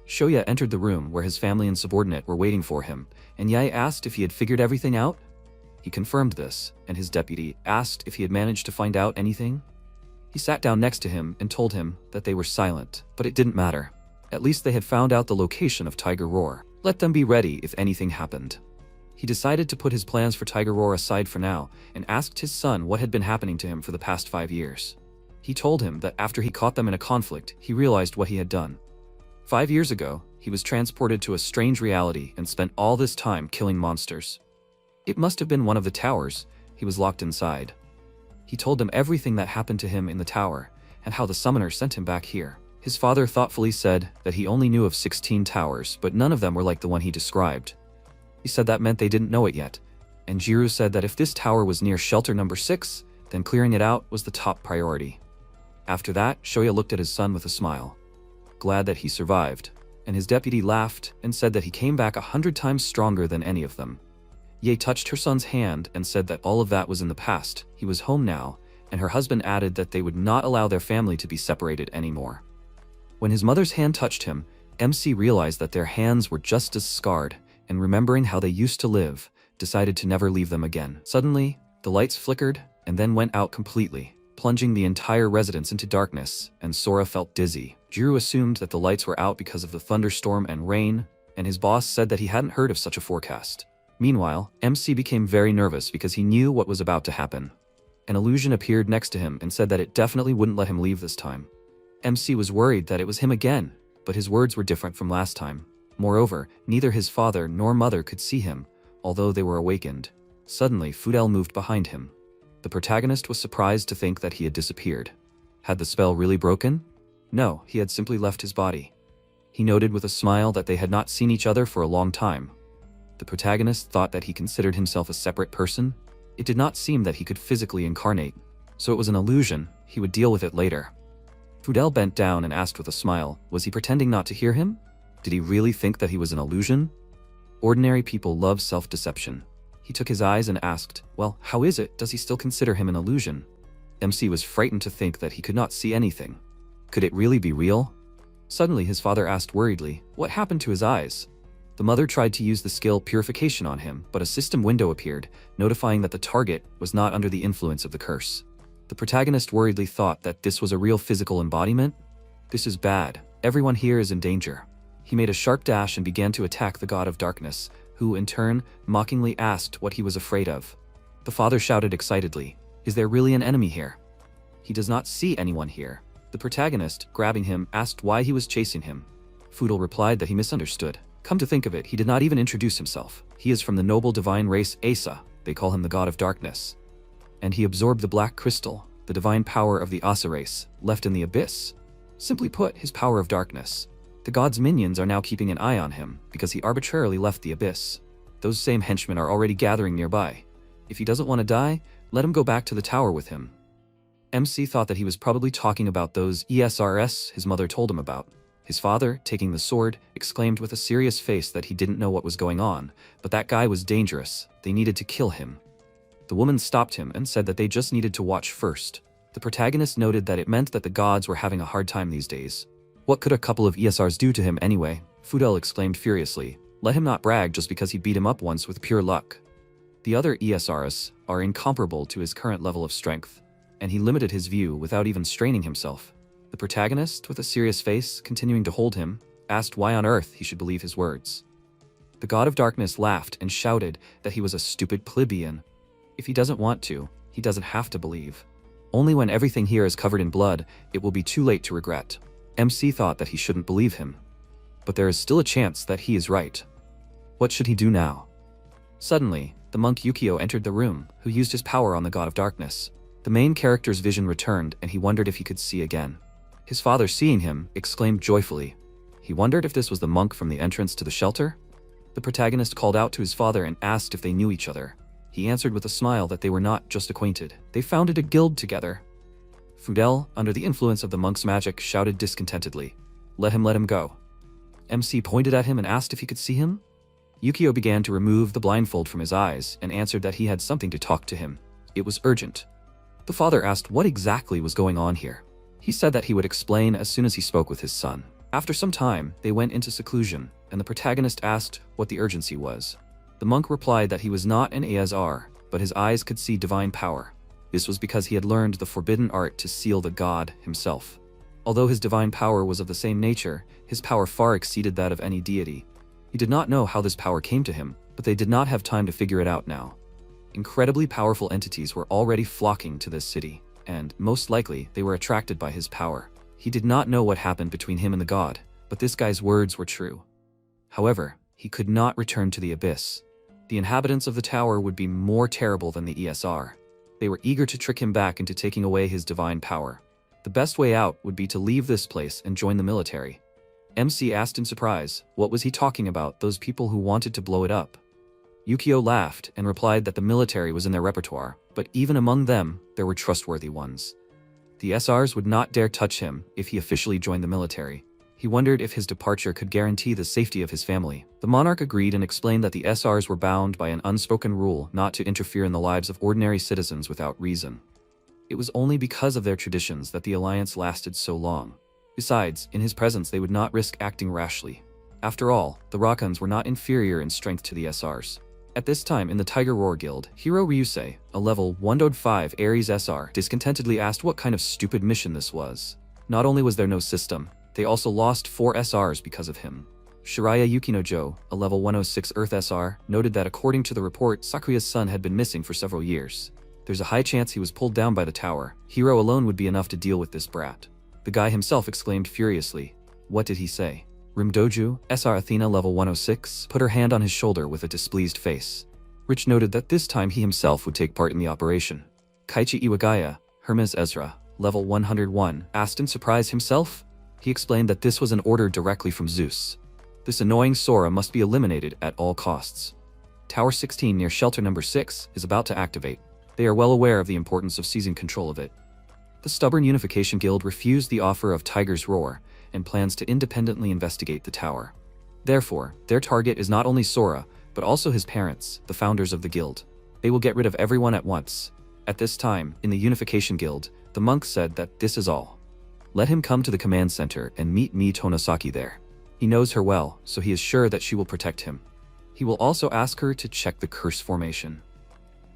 Shoya entered the room where his family and subordinate were waiting for him, and Yae asked if he had figured everything out. He confirmed this, and his deputy asked if he had managed to find out anything. He sat down next to him and told him that they were silent, but it didn't matter. At least they had found out the location of Tiger Roar. Let them be ready if anything happened. He decided to put his plans for Tiger Roar aside for now and asked his son what had been happening to him for the past 5 years. He told him that after he caught them in a conflict, he realized what he had done. 5 years ago, he was transported to a strange reality and spent all this time killing monsters. It must have been one of the towers. He was locked inside. He told them everything that happened to him in the tower and how the summoner sent him back here. His father thoughtfully said that he only knew of 16 towers, but none of them were like the one he described. He said that meant they didn't know it yet, and Jiru said that if this tower was near shelter number 6, then clearing it out was the top priority. After that, Shoya looked at his son with a smile, glad that he survived, and his deputy laughed and said that he came back 100 times stronger than any of them. Ye touched her son's hand and said that all of that was in the past, he was home now, and her husband added that they would not allow their family to be separated anymore. When his mother's hand touched him, MC realized that their hands were just as scarred, and remembering how they used to live, decided to never leave them again. Suddenly, the lights flickered and then went out completely, plunging the entire residence into darkness, and Sora felt dizzy. Jiro assumed that the lights were out because of the thunderstorm and rain, and his boss said that he hadn't heard of such a forecast. Meanwhile, MC became very nervous because he knew what was about to happen. An illusion appeared next to him and said that it definitely wouldn't let him leave this time. MC was worried that it was him again, but his words were different from last time. Moreover, neither his father nor mother could see him, although they were awakened. Suddenly, Fudel moved behind him. The protagonist was surprised to think that he had disappeared. Had the spell really broken? No, he had simply left his body. He noted with a smile that they had not seen each other for a long time. The protagonist thought that he considered himself a separate person. It did not seem that he could physically incarnate, so it was an illusion. He would deal with it later. Fudel bent down and asked with a smile, was he pretending not to hear him? Did he really think that he was an illusion? Ordinary people love self-deception. He took his eyes and asked, well, how is it? Does he still consider him an illusion? MC was frightened to think that he could not see anything. Could it really be real? Suddenly his father asked worriedly, what happened to his eyes? The mother tried to use the skill Purification on him, but a system window appeared, notifying that the target was not under the influence of the curse. The protagonist worriedly thought that this was a real physical embodiment. This is bad. Everyone here is in danger. He made a sharp dash and began to attack the god of darkness, who, in turn, mockingly asked what he was afraid of. The father shouted excitedly, is there really an enemy here? He does not see anyone here. The protagonist, grabbing him, asked why he was chasing him. Fudel replied that he misunderstood. Come to think of it, he did not even introduce himself. He is from the noble divine race Asa, they call him the god of darkness. And he absorbed the black crystal, the divine power of the Asa race, left in the abyss. Simply put, his power of darkness. The god's minions are now keeping an eye on him, because he arbitrarily left the abyss. Those same henchmen are already gathering nearby. If he doesn't want to die, let him go back to the tower with him. MC thought that he was probably talking about those ESRS his mother told him about. His father, taking the sword, exclaimed with a serious face that he didn't know what was going on, but that guy was dangerous. They needed to kill him. The woman stopped him and said that they just needed to watch first. The protagonist noted that it meant that the gods were having a hard time these days. What could a couple of ESRs do to him anyway? Fudel exclaimed furiously. Let him not brag just because he beat him up once with pure luck. The other ESRs are incomparable to his current level of strength, and he limited his view without even straining himself. The protagonist, with a serious face, continuing to hold him, asked why on earth he should believe his words. The god of darkness laughed and shouted that he was a stupid plebeian. If he doesn't want to, he doesn't have to believe. Only when everything here is covered in blood, it will be too late to regret. MC thought that he shouldn't believe him. But there is still a chance that he is right. What should he do now? Suddenly, the monk Yukio entered the room, who used his power on the god of darkness. The main character's vision returned, and he wondered if he could see again. His father, seeing him, exclaimed joyfully. He wondered if this was the monk from the entrance to the shelter. The protagonist called out to his father and asked if they knew each other. He answered with a smile that they were not just acquainted. They founded a guild together. Fudel, under the influence of the monk's magic, shouted discontentedly, let him go. MC pointed at him and asked if he could see him. Yukio began to remove the blindfold from his eyes and answered that he had something to talk to him. It was urgent. The father asked what exactly was going on here. He said that he would explain as soon as he spoke with his son. After some time, they went into seclusion, and the protagonist asked what the urgency was. The monk replied that he was not an ASR, but his eyes could see divine power. This was because he had learned the forbidden art to seal the god himself. Although his divine power was of the same nature, his power far exceeded that of any deity. He did not know how this power came to him, but they did not have time to figure it out now. Incredibly powerful entities were already flocking to this city, and, most likely, they were attracted by his power. He did not know what happened between him and the god, but this guy's words were true. However, he could not return to the abyss. The inhabitants of the tower would be more terrible than the ESR. They were eager to trick him back into taking away his divine power. The best way out would be to leave this place and join the military. MC asked in surprise, what was he talking about, those people who wanted to blow it up? Yukio laughed and replied that the military was in their repertoire, but even among them, there were trustworthy ones. The SRs would not dare touch him if he officially joined the military. He wondered if his departure could guarantee the safety of his family. The monarch agreed and explained that the SRs were bound by an unspoken rule not to interfere in the lives of ordinary citizens without reason. It was only because of their traditions that the alliance lasted so long. Besides, in his presence they would not risk acting rashly. After all, the Rakuns were not inferior in strength to the SRs. At this time in the Tiger Roar Guild, hero Ryusei, a level 105 Ares SR, discontentedly asked what kind of stupid mission this was. Not only was there no system, they also lost 4 SRs because of him. Shiraya Yukinojo, a level 106 Earth SR, noted that according to the report, Sakuya's son had been missing for several years. There's a high chance he was pulled down by the tower. Hero alone would be enough to deal with this brat. The guy himself exclaimed furiously. What did he say? Rimdoju, SR Athena level 106, put her hand on his shoulder with a displeased face. Rich noted that this time he himself would take part in the operation. Kaichi Iwagaya, Hermes Ezra, level 101, asked in surprise himself. He explained that this was an order directly from Zeus. This annoying Sora must be eliminated at all costs. Tower 16 near shelter number 6 is about to activate. They are well aware of the importance of seizing control of it. The stubborn Unification Guild refused the offer of Tiger's Roar and plans to independently investigate the tower. Therefore, their target is not only Sora, but also his parents, the founders of the guild. They will get rid of everyone at once. At this time, in the Unification Guild, the monk said that this is all. Let him come to the command center and meet Mi Tonosaki there. He knows her well, so he is sure that she will protect him. He will also ask her to check the curse formation.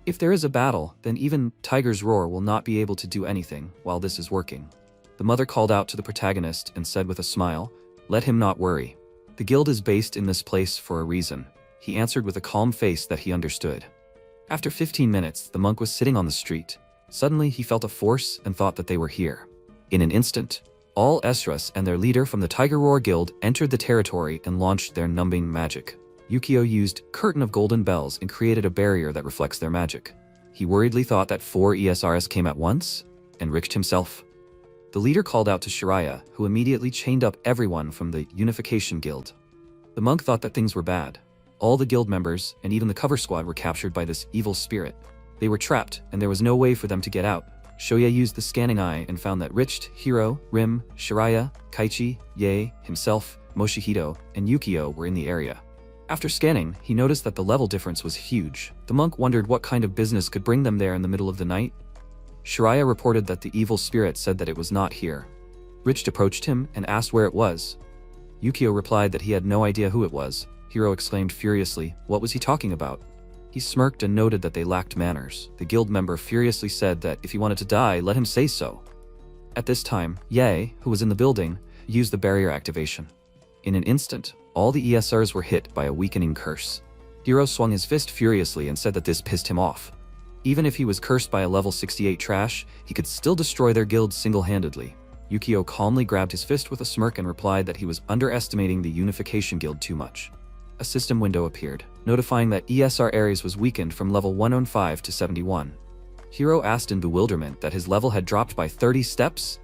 If there is a battle, then even Tiger's Roar will not be able to do anything while this is working. The mother called out to the protagonist and said with a smile, "Let him not worry. The guild is based in this place for a reason." He answered with a calm face that he understood. After 15 minutes, the monk was sitting on the street. Suddenly, he felt a force and thought that they were here. In an instant, all Esras and their leader from the Tiger Roar Guild entered the territory and launched their numbing magic. Yukio used Curtain of Golden Bells and created a barrier that reflects their magic. He worriedly thought that 4 ESRs came at once, enriched himself. The leader called out to Shiraya, who immediately chained up everyone from the Unification Guild. The monk thought that things were bad. All the guild members, and even the cover squad, were captured by this evil spirit. They were trapped, and there was no way for them to get out. Shoya used the scanning eye and found that Richt, Hiro, Rim, Shiraya, Kaichi, Ye, himself, Moshihito, and Yukio were in the area. After scanning, he noticed that the level difference was huge. The monk wondered what kind of business could bring them there in the middle of the night. Shiraya reported that the evil spirit said that it was not here. Richt approached him and asked where it was. Yukio replied that he had no idea who it was. Hiro exclaimed furiously, what was he talking about? He smirked and noted that they lacked manners. The guild member furiously said that if he wanted to die, let him say so. At this time, Ye, who was in the building, used the barrier activation. In an instant, all the ESRs were hit by a weakening curse. Hiro swung his fist furiously and said that this pissed him off. Even if he was cursed by a level 68 trash, he could still destroy their guild single-handedly. Yukio calmly grabbed his fist with a smirk and replied that he was underestimating the Unification Guild too much. A system window appeared, notifying that ESR Ares was weakened from level 105 to 71. Hiro asked in bewilderment that his level had dropped by 30 steps.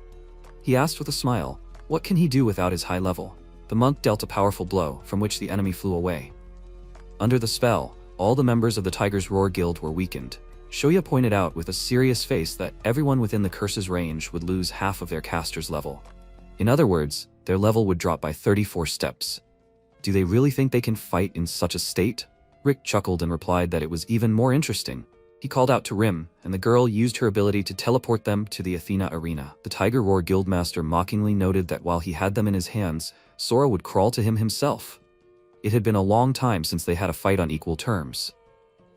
He asked with a smile, what can he do without his high level? The monk dealt a powerful blow, from which the enemy flew away. Under the spell, all the members of the Tiger's Roar Guild were weakened. Shoya pointed out with a serious face that everyone within the curse's range would lose half of their caster's level. In other words, their level would drop by 34 steps. Do they really think they can fight in such a state? Rick chuckled and replied that it was even more interesting. He called out to Rim, and the girl used her ability to teleport them to the Athena arena. The Tiger Roar Guildmaster mockingly noted that while he had them in his hands, Sora would crawl to him himself. It had been a long time since they had a fight on equal terms.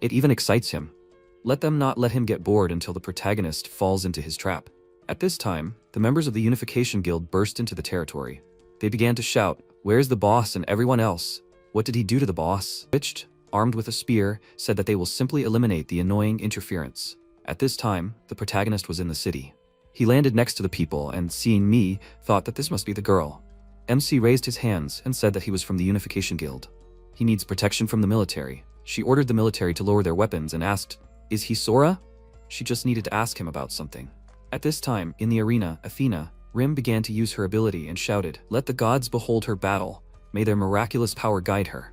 It even excites him. Let them not let him get bored until the protagonist falls into his trap. At this time, the members of the Unification Guild burst into the territory. They began to shout, "Where's the boss and everyone else? What did he do to the boss?" Richt, armed with a spear, said that they will simply eliminate the annoying interference. At this time, the protagonist was in the city. He landed next to the people and, seeing me, thought that this must be the girl. MC raised his hands and said that he was from the Unification Guild. He needs protection from the military. She ordered the military to lower their weapons and asked, "Is he Sora?" She just needed to ask him about something. At this time, in the arena, Athena, Rim began to use her ability and shouted, "Let the gods behold her battle. May their miraculous power guide her."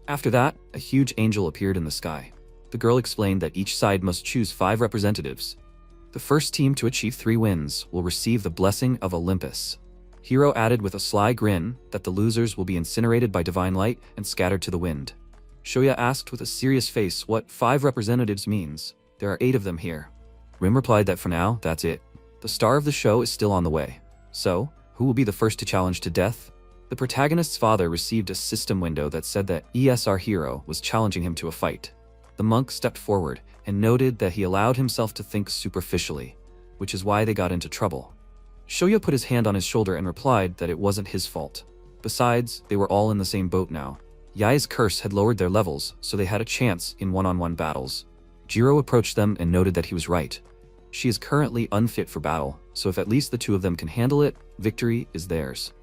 After that, a huge angel appeared in the sky. The girl explained that each side must choose 5 representatives. The first team to achieve 3 wins will receive the blessing of Olympus. Hero added with a sly grin that the losers will be incinerated by divine light and scattered to the wind. Shoya asked with a serious face what 5 representatives means. There are 8 of them here. Rim replied that for now, that's it. The star of the show is still on the way. So, who will be the first to challenge to death? The protagonist's father received a system window that said that ESR Hero was challenging him to a fight. The monk stepped forward and noted that he allowed himself to think superficially, which is why they got into trouble. Shoya put his hand on his shoulder and replied that it wasn't his fault. Besides, they were all in the same boat now. Yai's curse had lowered their levels, so they had a chance in one-on-one battles. Jiro approached them and noted that he was right. She is currently unfit for battle, so if at least the 2 of them can handle it, victory is theirs.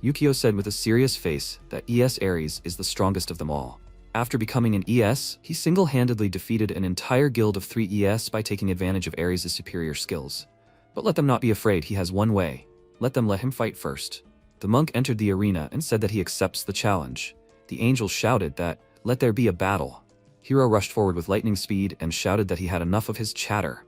Yukio said with a serious face that ES Ares is the strongest of them all. After becoming an ES, he single-handedly defeated an entire guild of 3 ES by taking advantage of Ares' superior skills. But let them not be afraid, he has one way. Let him fight first. The monk entered the arena and said that he accepts the challenge. The angel shouted that, let there be a battle. Hero rushed forward with lightning speed and shouted that he had enough of his chatter.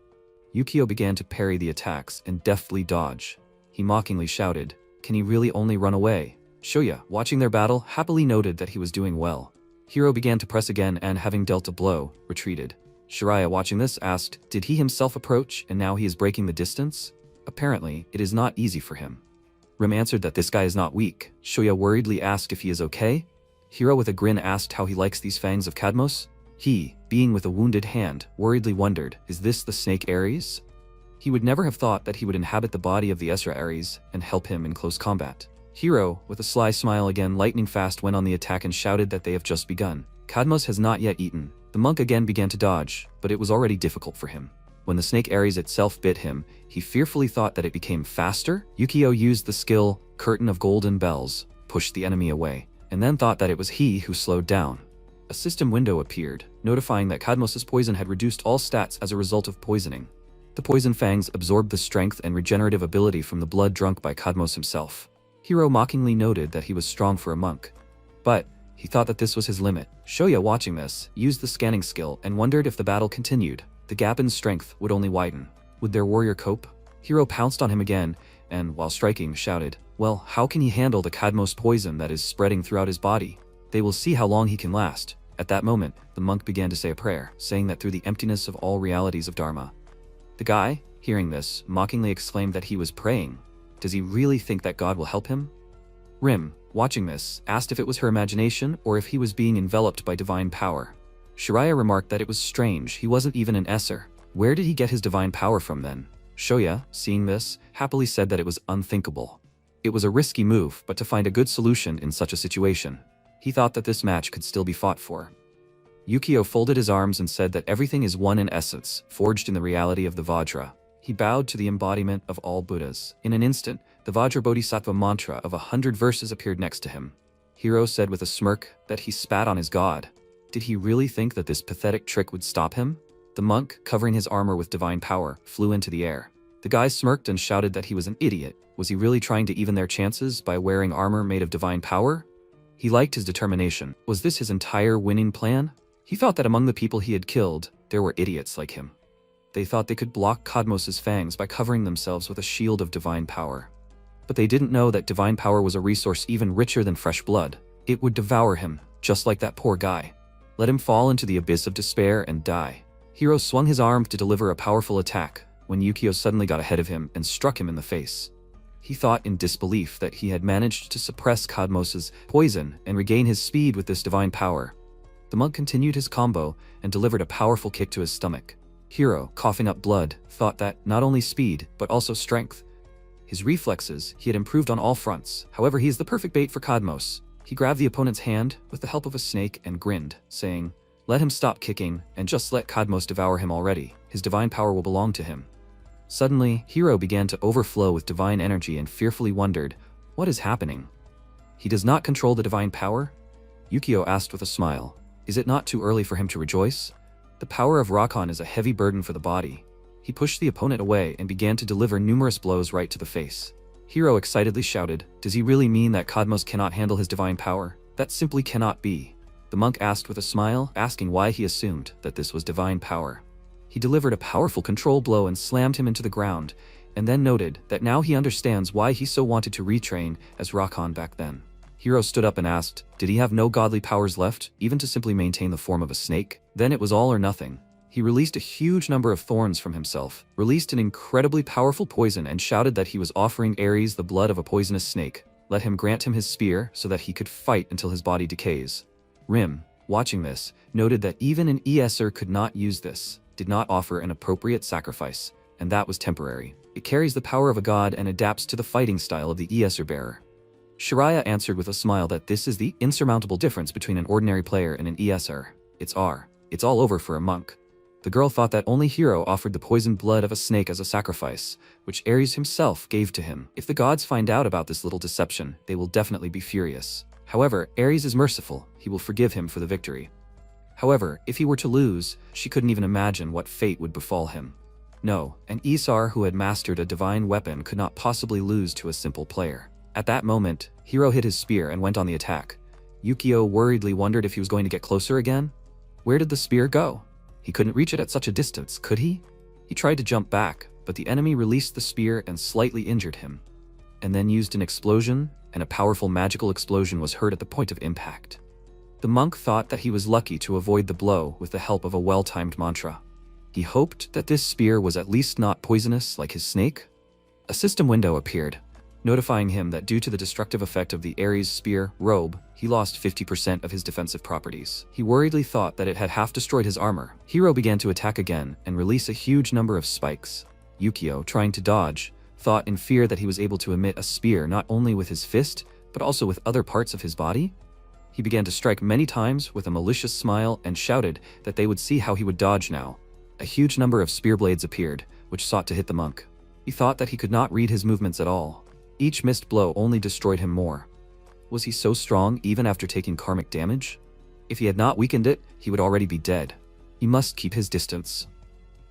Yukio began to parry the attacks and deftly dodge. He mockingly shouted, can he really only run away? Shoya, watching their battle, happily noted that he was doing well. Hero began to press again and, having dealt a blow, retreated. Shiraya, watching this, asked, did he himself approach and now he is breaking the distance? Apparently, it is not easy for him. Rim answered that this guy is not weak. Shoya worriedly asked if he is okay. Hero with a grin asked how he likes these fangs of Cadmos. He, being with a wounded hand, worriedly wondered, is this the snake Ares? He would never have thought that he would inhabit the body of the Esra Ares and help him in close combat. Hero, with a sly smile again lightning fast, went on the attack and shouted that they have just begun. Cadmos has not yet eaten. The monk again began to dodge, but it was already difficult for him. When the snake Ares itself bit him, he fearfully thought that it became faster. Yukio used the skill, Curtain of Golden Bells, pushed the enemy away, and then thought that it was he who slowed down. A system window appeared, notifying that Cadmos' poison had reduced all stats as a result of poisoning. The poison fangs absorbed the strength and regenerative ability from the blood drunk by Cadmos himself. Hero mockingly noted that he was strong for a monk. But he thought that this was his limit. Shoya, watching this, used the scanning skill and wondered if the battle continued. The gap in strength would only widen. Would their warrior cope? Hero pounced on him again, and while striking, shouted, well, how can he handle the Cadmos poison that is spreading throughout his body? They will see how long he can last. At that moment, the monk began to say a prayer, saying that through the emptiness of all realities of Dharma. The guy, hearing this, mockingly exclaimed that he was praying. Does he really think that God will help him? Rim, watching this, asked if it was her imagination or if he was being enveloped by divine power. Shiraya remarked that it was strange, he wasn't even an Esser. Where did he get his divine power from then? Shoya, seeing this, happily said that it was unthinkable. It was a risky move, but to find a good solution in such a situation. He thought that this match could still be fought for. Yukio folded his arms and said that everything is one in essence, forged in the reality of the Vajra. He bowed to the embodiment of all Buddhas. In an instant, the Vajra Bodhisattva mantra of 100 verses appeared next to him. Hero said with a smirk that he spat on his god. Did he really think that this pathetic trick would stop him? The monk, covering his armor with divine power, flew into the air. The guy smirked and shouted that he was an idiot. Was he really trying to even their chances by wearing armor made of divine power? He liked his determination. Was this his entire winning plan? He thought that among the people he had killed, there were idiots like him. They thought they could block Cadmos' fangs by covering themselves with a shield of divine power. But they didn't know that divine power was a resource even richer than fresh blood. It would devour him, just like that poor guy. Let him fall into the abyss of despair and die. Hero swung his arm to deliver a powerful attack, when Yukio suddenly got ahead of him and struck him in the face. He thought in disbelief that he had managed to suppress Cadmos' poison and regain his speed with this divine power. The monk continued his combo and delivered a powerful kick to his stomach. Hero, coughing up blood, thought that not only speed, but also strength. His reflexes, he had improved on all fronts. However, he is the perfect bait for Cadmos. He grabbed the opponent's hand with the help of a snake and grinned, saying, let him stop kicking and just let Cadmos devour him already. His divine power will belong to him. Suddenly, Hero began to overflow with divine energy and fearfully wondered, what is happening? He does not control the divine power? Yukio asked with a smile. Is it not too early for him to rejoice? The power of Rakan is a heavy burden for the body. He pushed the opponent away and began to deliver numerous blows right to the face. Hero excitedly shouted, does he really mean that Cadmos cannot handle his divine power? That simply cannot be. The monk asked with a smile, asking why he assumed that this was divine power. He delivered a powerful control blow and slammed him into the ground, and then noted that now he understands why he so wanted to retrain as Rakan back then. Hero stood up and asked, did he have no godly powers left, even to simply maintain the form of a snake? Then it was all or nothing. He released a huge number of thorns from himself, released an incredibly powerful poison, and shouted that he was offering Ares the blood of a poisonous snake. Let him grant him his spear so that he could fight until his body decays. Rim, watching this, noted that even an ESer could not use this, did not offer an appropriate sacrifice, and that was temporary. It carries the power of a god and adapts to the fighting style of the ESer bearer. Shiraya answered with a smile that this is the insurmountable difference between an ordinary player and an ESer. It's all over for a monk. The girl thought that only Hero offered the poisoned blood of a snake as a sacrifice, which Ares himself gave to him. If the gods find out about this little deception, they will definitely be furious. However, Ares is merciful. He will forgive him for the victory. However, if he were to lose, she couldn't even imagine what fate would befall him. No, an Isar who had mastered a divine weapon could not possibly lose to a simple player. At that moment, Hero hit his spear and went on the attack. Yukio worriedly wondered if he was going to get closer again. Where did the spear go? He couldn't reach it at such a distance, could he? He tried to jump back, but the enemy released the spear and slightly injured him, and then used an explosion, and a powerful magical explosion was heard at the point of impact. The monk thought that he was lucky to avoid the blow with the help of a well-timed mantra. He hoped that this spear was at least not poisonous like his snake. A system window appeared, notifying him that due to the destructive effect of the Ares spear robe, he lost 50% of his defensive properties. He worriedly thought that it had half destroyed his armor. Hero began to attack again and release a huge number of spikes. Yukio, trying to dodge, thought in fear that he was able to emit a spear not only with his fist, but also with other parts of his body. He began to strike many times with a malicious smile and shouted that they would see how he would dodge now. A huge number of spear blades appeared, which sought to hit the monk. He thought that he could not read his movements at all. Each missed blow only destroyed him more. Was he so strong even after taking karmic damage? If he had not weakened it, he would already be dead. He must keep his distance.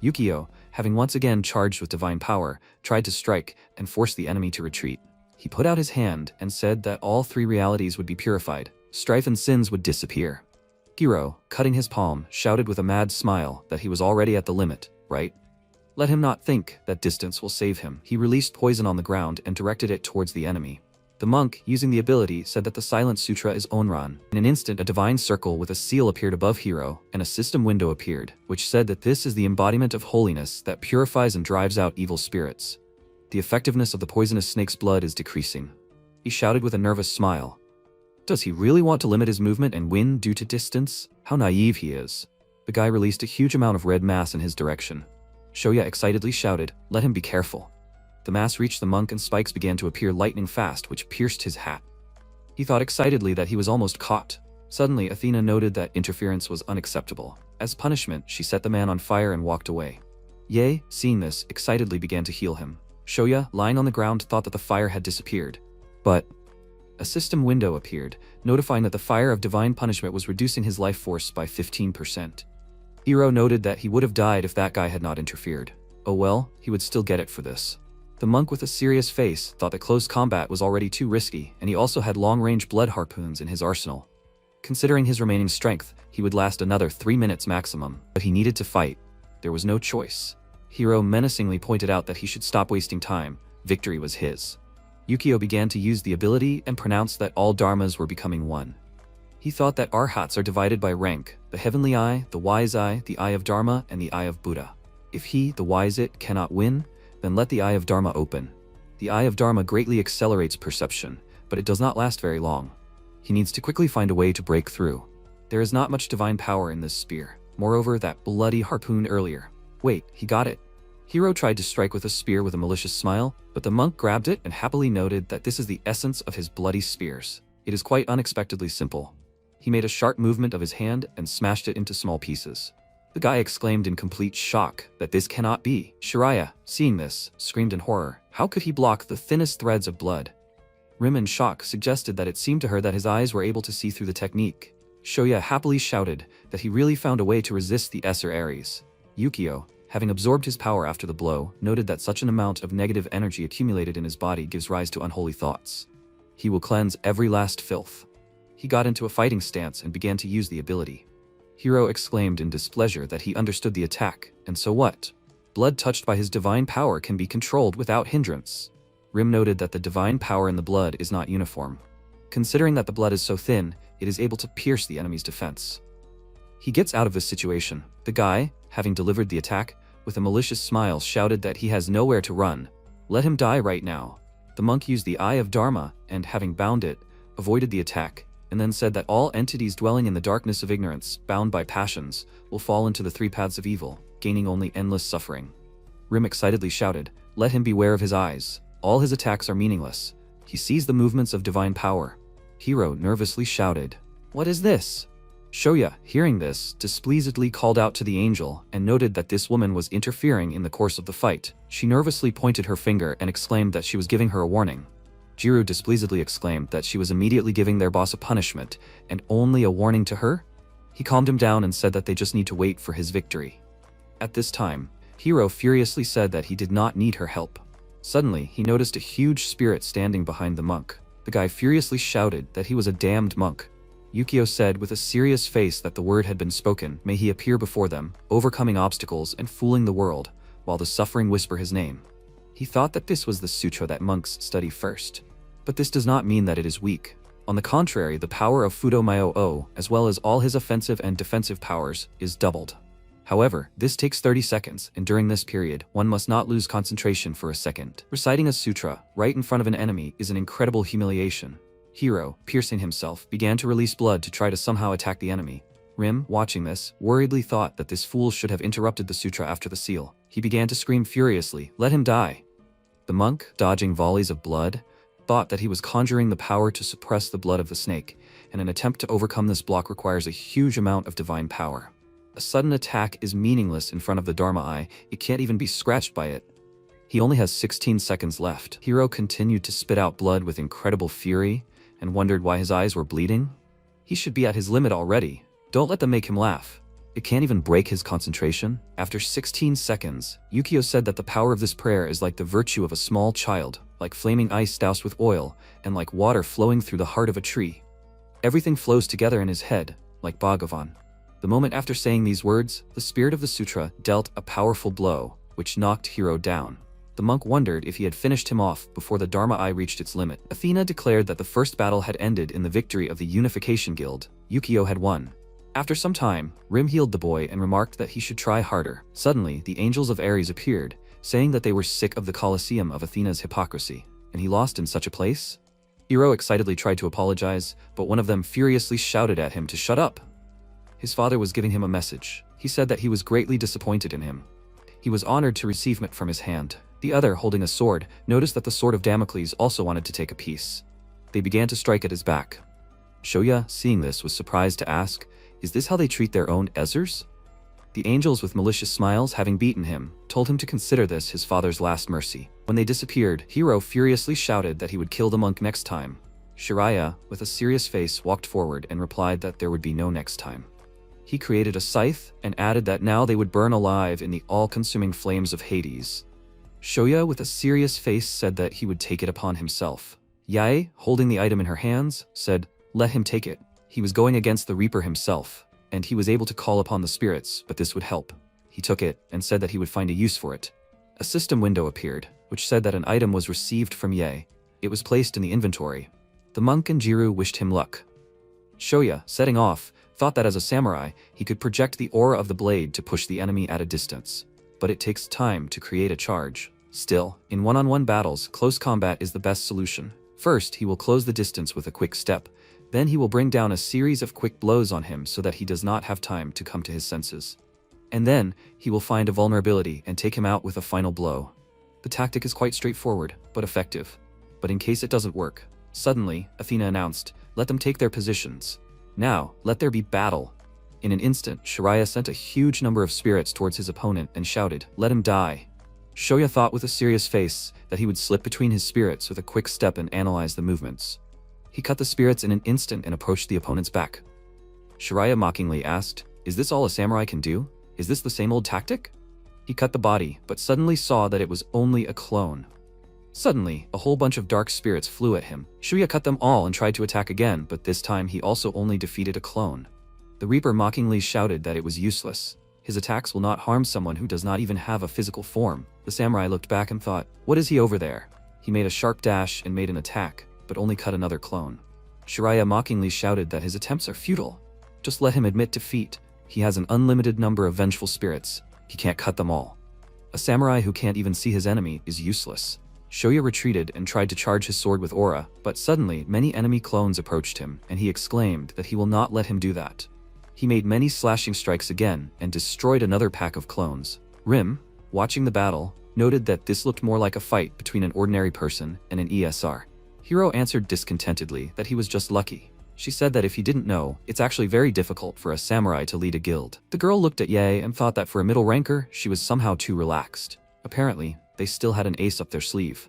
Yukio, having once again charged with divine power, tried to strike and force the enemy to retreat. He put out his hand and said that all three realities would be purified. Strife and sins would disappear. Hero, cutting his palm, shouted with a mad smile that he was already at the limit, right? Let him not think that distance will save him. He released poison on the ground and directed it towards the enemy. The monk, using the ability, said that the Silent Sutra is Onran. In an instant, a divine circle with a seal appeared above Hero, and a system window appeared, which said that this is the embodiment of holiness that purifies and drives out evil spirits. The effectiveness of the poisonous snake's blood is decreasing. He shouted with a nervous smile. Does he really want to limit his movement and win due to distance? How naive he is. The guy released a huge amount of red mass in his direction. Shoya excitedly shouted, let him be careful. The mass reached the monk and spikes began to appear lightning fast, which pierced his hat. He thought excitedly that he was almost caught. Suddenly, Athena noted that interference was unacceptable. As punishment, she set the man on fire and walked away. Ye, seeing this, excitedly began to heal him. Shoya, lying on the ground, thought that the fire had disappeared. But a system window appeared, notifying that the fire of divine punishment was reducing his life force by 15%. Hero noted that he would have died if that guy had not interfered. Oh well, he would still get it for this. The monk with a serious face thought that close combat was already too risky, and he also had long-range blood harpoons in his arsenal. Considering his remaining strength, he would last another 3 minutes maximum, but he needed to fight. There was no choice. Hero menacingly pointed out that he should stop wasting time. Victory was his. Yukio began to use the ability and pronounced that all dharmas were becoming one. He thought that arhats are divided by rank, the heavenly eye, the wise eye, the eye of Dharma, and the eye of Buddha. If he, the wise it, cannot win, then let the eye of Dharma open. The eye of Dharma greatly accelerates perception, but it does not last very long. He needs to quickly find a way to break through. There is not much divine power in this spear. Moreover, that bloody harpoon earlier. Wait, he got it. Hero tried to strike with a spear with a malicious smile, but the monk grabbed it and happily noted that this is the essence of his bloody spears. It is quite unexpectedly simple. He made a sharp movement of his hand and smashed it into small pieces. The guy exclaimed in complete shock that this cannot be. Shiraya, seeing this, screamed in horror. How could he block the thinnest threads of blood? Rim in shock suggested that it seemed to her that his eyes were able to see through the technique. Shoya happily shouted that he really found a way to resist the Esser Ares. Yukio, having absorbed his power after the blow, noted that such an amount of negative energy accumulated in his body gives rise to unholy thoughts. He will cleanse every last filth. He got into a fighting stance and began to use the ability. Hiro exclaimed in displeasure that he understood the attack, and so what? Blood touched by his divine power can be controlled without hindrance. Rim noted that the divine power in the blood is not uniform. Considering that the blood is so thin, it is able to pierce the enemy's defense. He gets out of this situation. The guy, having delivered the attack, with a malicious smile shouted that he has nowhere to run. Let him die right now. The monk used the Eye of Dharma and, having bound it, avoided the attack, and then said that all entities dwelling in the darkness of ignorance, bound by passions, will fall into the three paths of evil, gaining only endless suffering. Rim excitedly shouted, "Let him beware of his eyes. All his attacks are meaningless. He sees the movements of divine power." Hiro nervously shouted, "What is this?" Shoya, hearing this, displeasedly called out to the angel and noted that this woman was interfering in the course of the fight. She nervously pointed her finger and exclaimed that she was giving her a warning. Jiro displeasedly exclaimed that she was immediately giving their boss a punishment, and only a warning to her? He calmed him down and said that they just need to wait for his victory. At this time, Hiro furiously said that he did not need her help. Suddenly, he noticed a huge spirit standing behind the monk. The guy furiously shouted that he was a damned monk. Yukio said with a serious face that the word had been spoken, may he appear before them, overcoming obstacles and fooling the world, while the suffering whisper his name. He thought that this was the sutra that monks study first. But this does not mean that it is weak. On the contrary, the power of Fudo-myo-o, as well as all his offensive and defensive powers, is doubled. However, this takes 30 seconds, and during this period, one must not lose concentration for a second. Reciting a sutra, right in front of an enemy, is an incredible humiliation. Hiro, piercing himself, began to release blood to try to somehow attack the enemy. Rim, watching this, worriedly thought that this fool should have interrupted the sutra after the seal. He began to scream furiously, "Let him die!" The monk, dodging volleys of blood, thought that he was conjuring the power to suppress the blood of the snake, and an attempt to overcome this block requires a huge amount of divine power. A sudden attack is meaningless in front of the Dharma Eye. It can't even be scratched by it. He only has 16 seconds left. Hiro continued to spit out blood with incredible fury, and wondered why his eyes were bleeding. He should be at his limit already. Don't let them make him laugh. It can't even break his concentration. After 16 seconds, Yukio said that the power of this prayer is like the virtue of a small child, like flaming ice doused with oil, and like water flowing through the heart of a tree. Everything flows together in his head, like Bhagavan. The moment after saying these words, the spirit of the sutra dealt a powerful blow, which knocked Hiro down. The monk wondered if he had finished him off before the Dharma Eye reached its limit. Athena declared that the first battle had ended in the victory of the Unification Guild. Yukio had won. After some time, Rim healed the boy and remarked that he should try harder. Suddenly, the angels of Ares appeared, saying that they were sick of the coliseum of Athena's hypocrisy. And he lost in such a place? Hiro excitedly tried to apologize, but one of them furiously shouted at him to shut up. His father was giving him a message. He said that he was greatly disappointed in him. He was honored to receive it from his hand. The other, holding a sword, noticed that the sword of Damocles also wanted to take a piece. They began to strike at his back. Shoya, seeing this, was surprised to ask, "Is this how they treat their own Ezers?" The angels, with malicious smiles, having beaten him, told him to consider this his father's last mercy. When they disappeared, Hiro furiously shouted that he would kill the monk next time. Shiraya, with a serious face, walked forward and replied that there would be no next time. He created a scythe and added that now they would burn alive in the all-consuming flames of Hades. Shoya, with a serious face, said that he would take it upon himself. Yae, holding the item in her hands, said, "Let him take it." He was going against the Reaper himself, and he was able to call upon the spirits, but this would help. He took it and said that he would find a use for it. A system window appeared, which said that an item was received from Yae. It was placed in the inventory. The monk and Jiru wished him luck. Shoya, setting off, thought that as a samurai, he could project the aura of the blade to push the enemy at a distance. But it takes time to create a charge. Still, in one-on-one battles, close combat is the best solution. First, he will close the distance with a quick step. Then he will bring down a series of quick blows on him so that he does not have time to come to his senses. And then, he will find a vulnerability and take him out with a final blow. The tactic is quite straightforward, but effective. But in case it doesn't work, suddenly, Athena announced, "Let them take their positions. Now, let there be battle." In an instant, Shiraya sent a huge number of spirits towards his opponent and shouted, "Let him die." Shoya thought with a serious face that he would slip between his spirits with a quick step and analyze the movements. He cut the spirits in an instant and approached the opponent's back. Shiraya mockingly asked, "Is this all a samurai can do? Is this the same old tactic?" He cut the body, but suddenly saw that it was only a clone. Suddenly, a whole bunch of dark spirits flew at him. Shuya cut them all and tried to attack again, but this time he also only defeated a clone. The Reaper mockingly shouted that it was useless. His attacks will not harm someone who does not even have a physical form. The samurai looked back and thought, what is he over there? He made a sharp dash and made an attack, but only cut another clone. Shiraya mockingly shouted that his attempts are futile. Just let him admit defeat. He has an unlimited number of vengeful spirits. He can't cut them all. A samurai who can't even see his enemy is useless. Shoya retreated and tried to charge his sword with aura, but suddenly many enemy clones approached him, and he exclaimed that he will not let him do that. He made many slashing strikes again and destroyed another pack of clones. Rim, watching the battle, noted that this looked more like a fight between an ordinary person and an ESR. Hiro answered discontentedly that he was just lucky. She said that if he didn't know, it's actually very difficult for a samurai to lead a guild. The girl looked at Yae and thought that for a middle ranker, she was somehow too relaxed. Apparently, they still had an ace up their sleeve.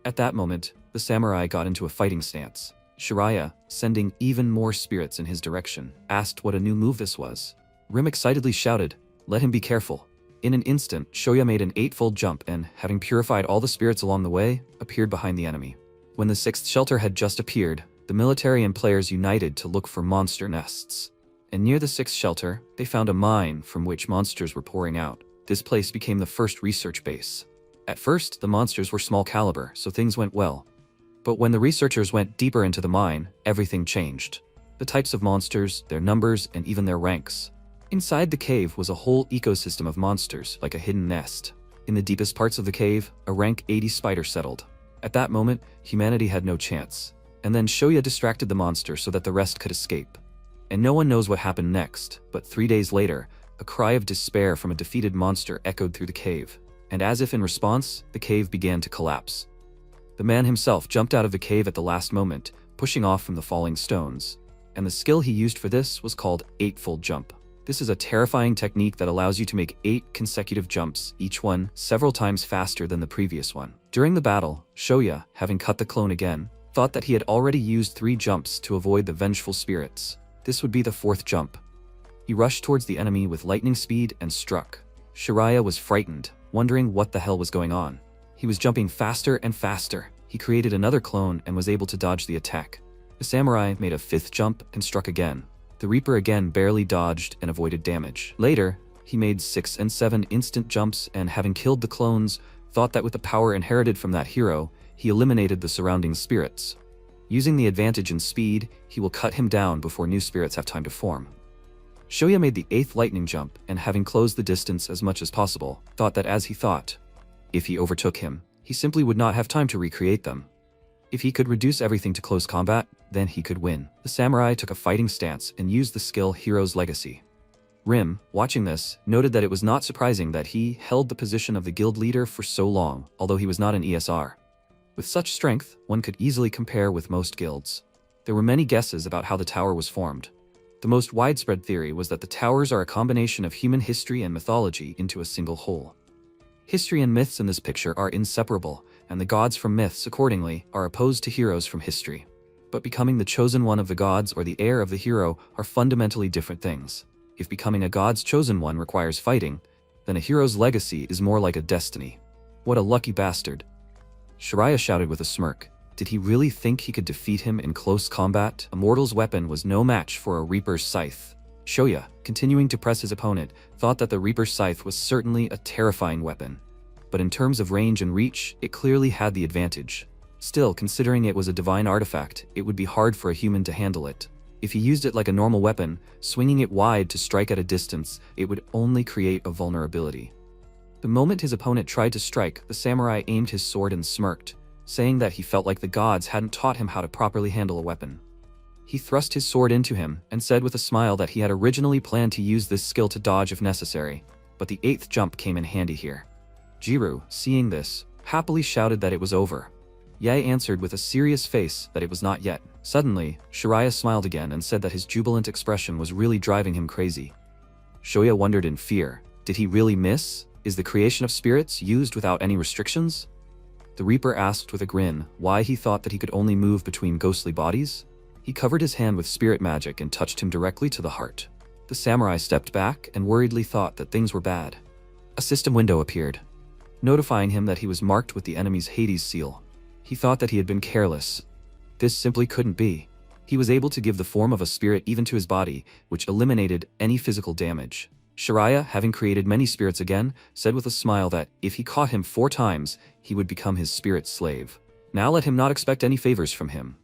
At that moment, the samurai got into a fighting stance. Shiraya, sending even more spirits in his direction, asked what a new move this was. Rim excitedly shouted, "Let him be careful." In an instant, Shoya made an 8-fold jump and, having purified all the spirits along the way, appeared behind the enemy. When the 6th shelter had just appeared, the military and players united to look for monster nests. And near the 6th shelter, they found a mine from which monsters were pouring out. This place became the first research base. At first, the monsters were small caliber, so things went well. But when the researchers went deeper into the mine, everything changed. The types of monsters, their numbers, and even their ranks. Inside the cave was a whole ecosystem of monsters, like a hidden nest. In the deepest parts of the cave, a rank 80 spider settled. At that moment, humanity had no chance. And then Shoya distracted the monster so that the rest could escape. And no one knows what happened next, but 3 days later, a cry of despair from a defeated monster echoed through the cave. And as if in response, the cave began to collapse. The man himself jumped out of the cave at the last moment, pushing off from the falling stones. And the skill he used for this was called 8-fold jump. This is a terrifying technique that allows you to make 8 consecutive jumps, each one several times faster than the previous one. During the battle, Shoya, having cut the clone again, thought that he had already used 3 jumps to avoid the vengeful spirits. This would be the 4th jump. He rushed towards the enemy with lightning speed and struck. Shiraya was frightened, wondering what the hell was going on. He was jumping faster and faster. He created another clone and was able to dodge the attack. The samurai made a 5th jump and struck again. The Reaper again barely dodged and avoided damage. Later, he made 6 and 7 instant jumps and, having killed the clones, thought that with the power inherited from that hero, he eliminated the surrounding spirits. Using the advantage in speed, he will cut him down before new spirits have time to form. Shoya made the 8th lightning jump and, having closed the distance as much as possible, thought that as he thought, if he overtook him, he simply would not have time to recreate them. If he could reduce everything to close combat, then he could win. The samurai took a fighting stance and used the skill Hero's Legacy. Rim, watching this, noted that it was not surprising that he held the position of the guild leader for so long, although he was not an ESR. With such strength, one could easily compare with most guilds. There were many guesses about how the tower was formed. The most widespread theory was that the towers are a combination of human history and mythology into a single whole. History and myths in this picture are inseparable, and the gods from myths, accordingly, are opposed to heroes from history. But becoming the chosen one of the gods or the heir of the hero are fundamentally different things. If becoming a god's chosen one requires fighting, then a hero's legacy is more like a destiny. What a lucky bastard. Shiraya shouted with a smirk. Did he really think he could defeat him in close combat? A mortal's weapon was no match for a Reaper's scythe. Shoya, continuing to press his opponent, thought that the Reaper's scythe was certainly a terrifying weapon. But in terms of range and reach, it clearly had the advantage. Still, considering it was a divine artifact, it would be hard for a human to handle it. If he used it like a normal weapon, swinging it wide to strike at a distance, it would only create a vulnerability. The moment his opponent tried to strike, the samurai aimed his sword and smirked, saying that he felt like the gods hadn't taught him how to properly handle a weapon. He thrust his sword into him and said with a smile that he had originally planned to use this skill to dodge if necessary, but the 8th jump came in handy here. Jiru, seeing this, happily shouted that it was over. Yae answered with a serious face that it was not yet. Suddenly, Shiraya smiled again and said that his jubilant expression was really driving him crazy. Shoya wondered in fear, did he really miss? Is the creation of spirits used without any restrictions? The Reaper asked with a grin why he thought that he could only move between ghostly bodies. He covered his hand with spirit magic and touched him directly to the heart. The samurai stepped back and worriedly thought that things were bad. A system window appeared, notifying him that he was marked with the enemy's Hades seal. He thought that he had been careless. This simply couldn't be. He was able to give the form of a spirit even to his body, which eliminated any physical damage. Shariah, having created many spirits again, said with a smile that, if he caught him 4 times, he would become his spirit slave. Now let him not expect any favors from him.